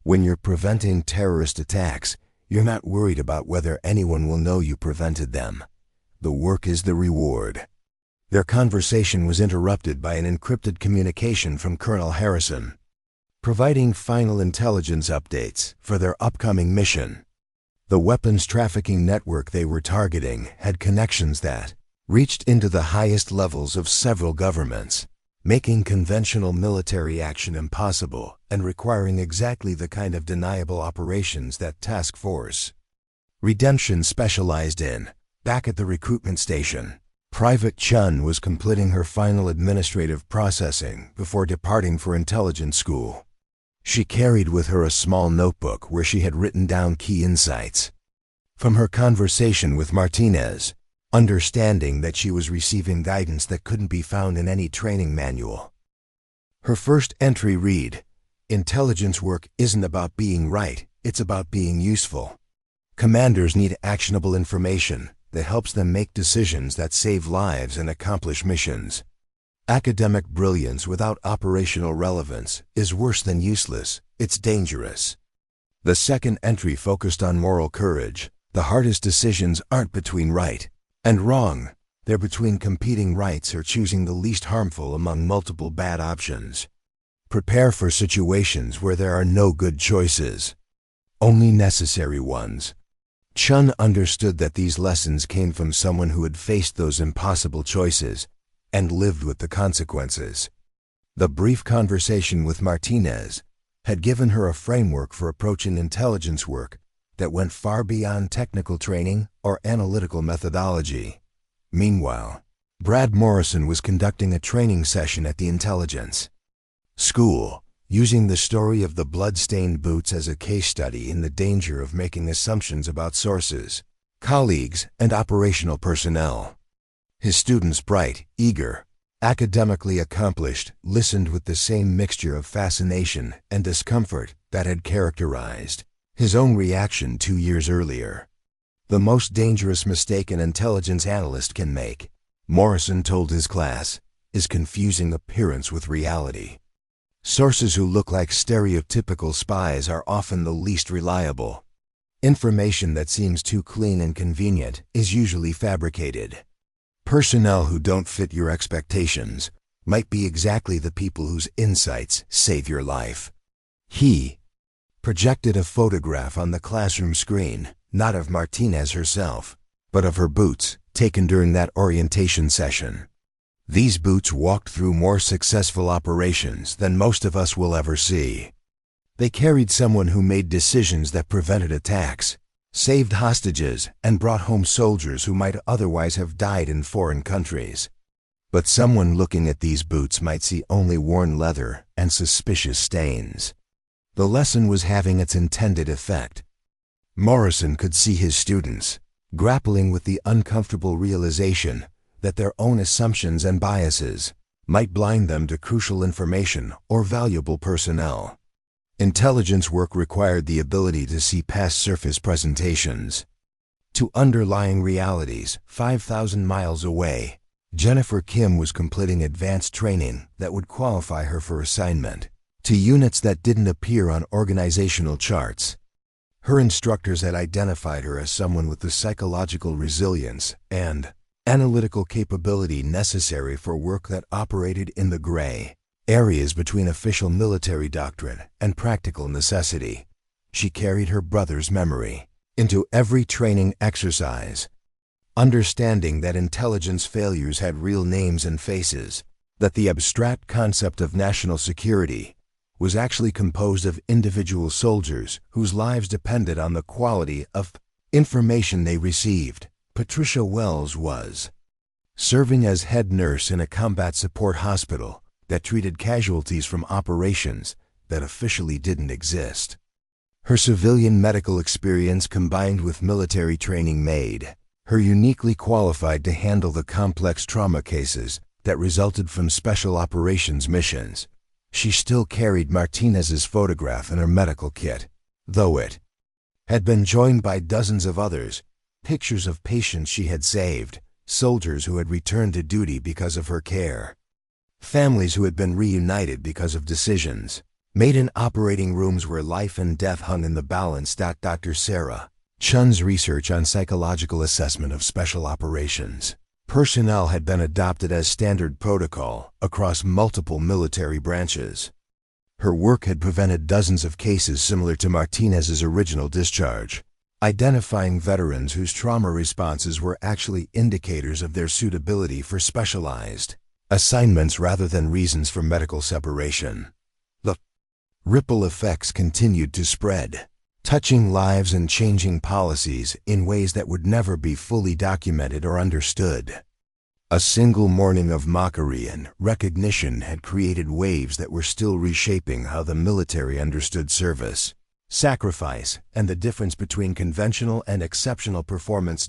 When you're preventing terrorist attacks, you're not worried about whether anyone will know you prevented them. The work is the reward." Their conversation was interrupted by an encrypted communication from Colonel Harrison, providing final intelligence updates for their upcoming mission. The weapons trafficking network they were targeting had connections that reached into the highest levels of several governments, making conventional military action impossible and requiring exactly the kind of deniable operations that Task Force Redemption specialized in. Back at the recruitment station, Private Chun was completing her final administrative processing before departing for intelligence school. She carried with her a small notebook where she had written down key insights from her conversation with Martinez. understanding that she was receiving guidance that couldn't be found in any training manual. Her first entry read, "Intelligence work isn't about being right, it's about being useful. Commanders need actionable information that helps them make decisions that save lives and accomplish missions. Academic brilliance without operational relevance is worse than useless, it's dangerous." The second entry focused on moral courage. The hardest decisions aren't between right and wrong, they're between competing rights or choosing the least harmful among multiple bad options. Prepare for situations where there are no good choices, only necessary ones. Chun understood that these lessons came from someone who had faced those impossible choices and lived with the consequences. The brief conversation with Martinez had given her a framework for approaching intelligence work that went far beyond technical training or analytical methodology. Meanwhile, Brad Morrison was conducting a training session at the intelligence school, using the story of the blood-stained boots as a case study in the danger of making assumptions about sources, colleagues, and operational personnel. His students, bright, eager, academically accomplished, listened with the same mixture of fascination and discomfort that had characterized his own reaction 2 years earlier. "The most dangerous mistake an intelligence analyst can make," Morrison told his class, "is confusing appearance with reality. Sources who look like stereotypical spies are often the least reliable. Information that seems too clean and convenient is usually fabricated. Personnel who don't fit your expectations might be exactly the people whose insights save your life." He projected a photograph on the classroom screen, not of Martinez herself, but of her boots, taken during that orientation session. These boots walked through more successful operations than most of us will ever see. They carried someone who made decisions that prevented attacks, saved hostages, and brought home soldiers who might otherwise have died in foreign countries. But someone looking at these boots might see only worn leather and suspicious stains. The lesson was having its intended effect. Morrison could see his students grappling with the uncomfortable realization that their own assumptions and biases might blind them to crucial information or valuable personnel. Intelligence work required the ability to see past surface presentations to underlying realities 5,000 miles away. Jennifer Kim was completing advanced training that would qualify her for assignment to units that didn't appear on organizational charts. Her instructors had identified her as someone with the psychological resilience and analytical capability necessary for work that operated in the gray areas between official military doctrine and practical necessity. She carried her brother's memory into every training exercise, understanding that intelligence failures had real names and faces, that the abstract concept of national security was actually composed of individual soldiers whose lives depended on the quality of information they received. Patricia Wells was serving as head nurse in a combat support hospital that treated casualties from operations that officially didn't exist. Her civilian medical experience combined with military training made her uniquely qualified to handle the complex trauma cases that resulted from special operations missions. She still carried Martinez's photograph in her medical kit, though it had been joined by dozens of others, pictures of patients she had saved, soldiers who had returned to duty because of her care, families who had been reunited because of decisions made in operating rooms where life and death hung in the balance. Dr. Sarah Chun's research on psychological assessment of special operations personnel had been adopted as standard protocol across multiple military branches. Her work had prevented dozens of cases similar to Martinez's original discharge, identifying veterans whose trauma responses were actually indicators of their suitability for specialized assignments rather than reasons for medical separation. The ripple effects continued to spread, touching lives and changing policies in ways that would never be fully documented or understood. A single morning of mockery and recognition had created waves that were still reshaping how the military understood service. sacrifice, and the difference between conventional and exceptional performance.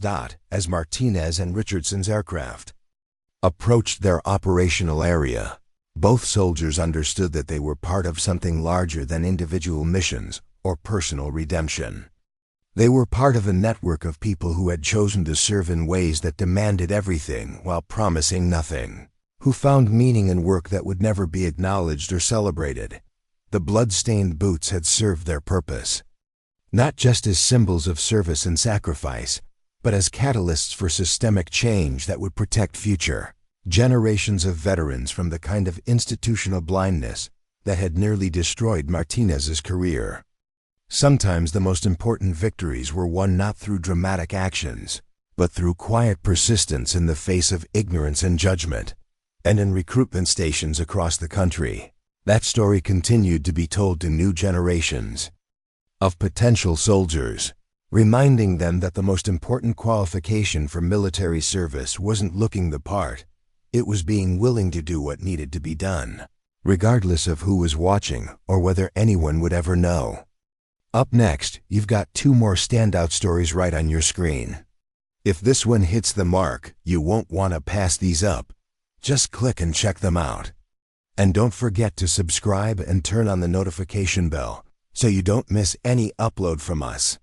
As Martinez and Richardson's aircraft approached their operational area, both soldiers understood that they were part of something larger than individual missions or personal redemption. They were part of a network of people who had chosen to serve in ways that demanded everything while promising nothing, who found meaning in work that would never be acknowledged or celebrated. The blood-stained boots had served their purpose, not just as symbols of service and sacrifice, but as catalysts for systemic change that would protect future generations of veterans from the kind of institutional blindness that had nearly destroyed Martinez's career. Sometimes the most important victories were won not through dramatic actions, but through quiet persistence in the face of ignorance and judgment. And in recruitment stations across the country, that story continued to be told to new generations of potential soldiers, reminding them that the most important qualification for military service wasn't looking the part, it was being willing to do what needed to be done, regardless of who was watching or whether anyone would ever know. Up next, you've got two more standout stories right on your screen. If this one hits the mark, you won't want to pass these up. Just click and check them out. And don't forget to subscribe and turn on the notification bell so you don't miss any upload from us.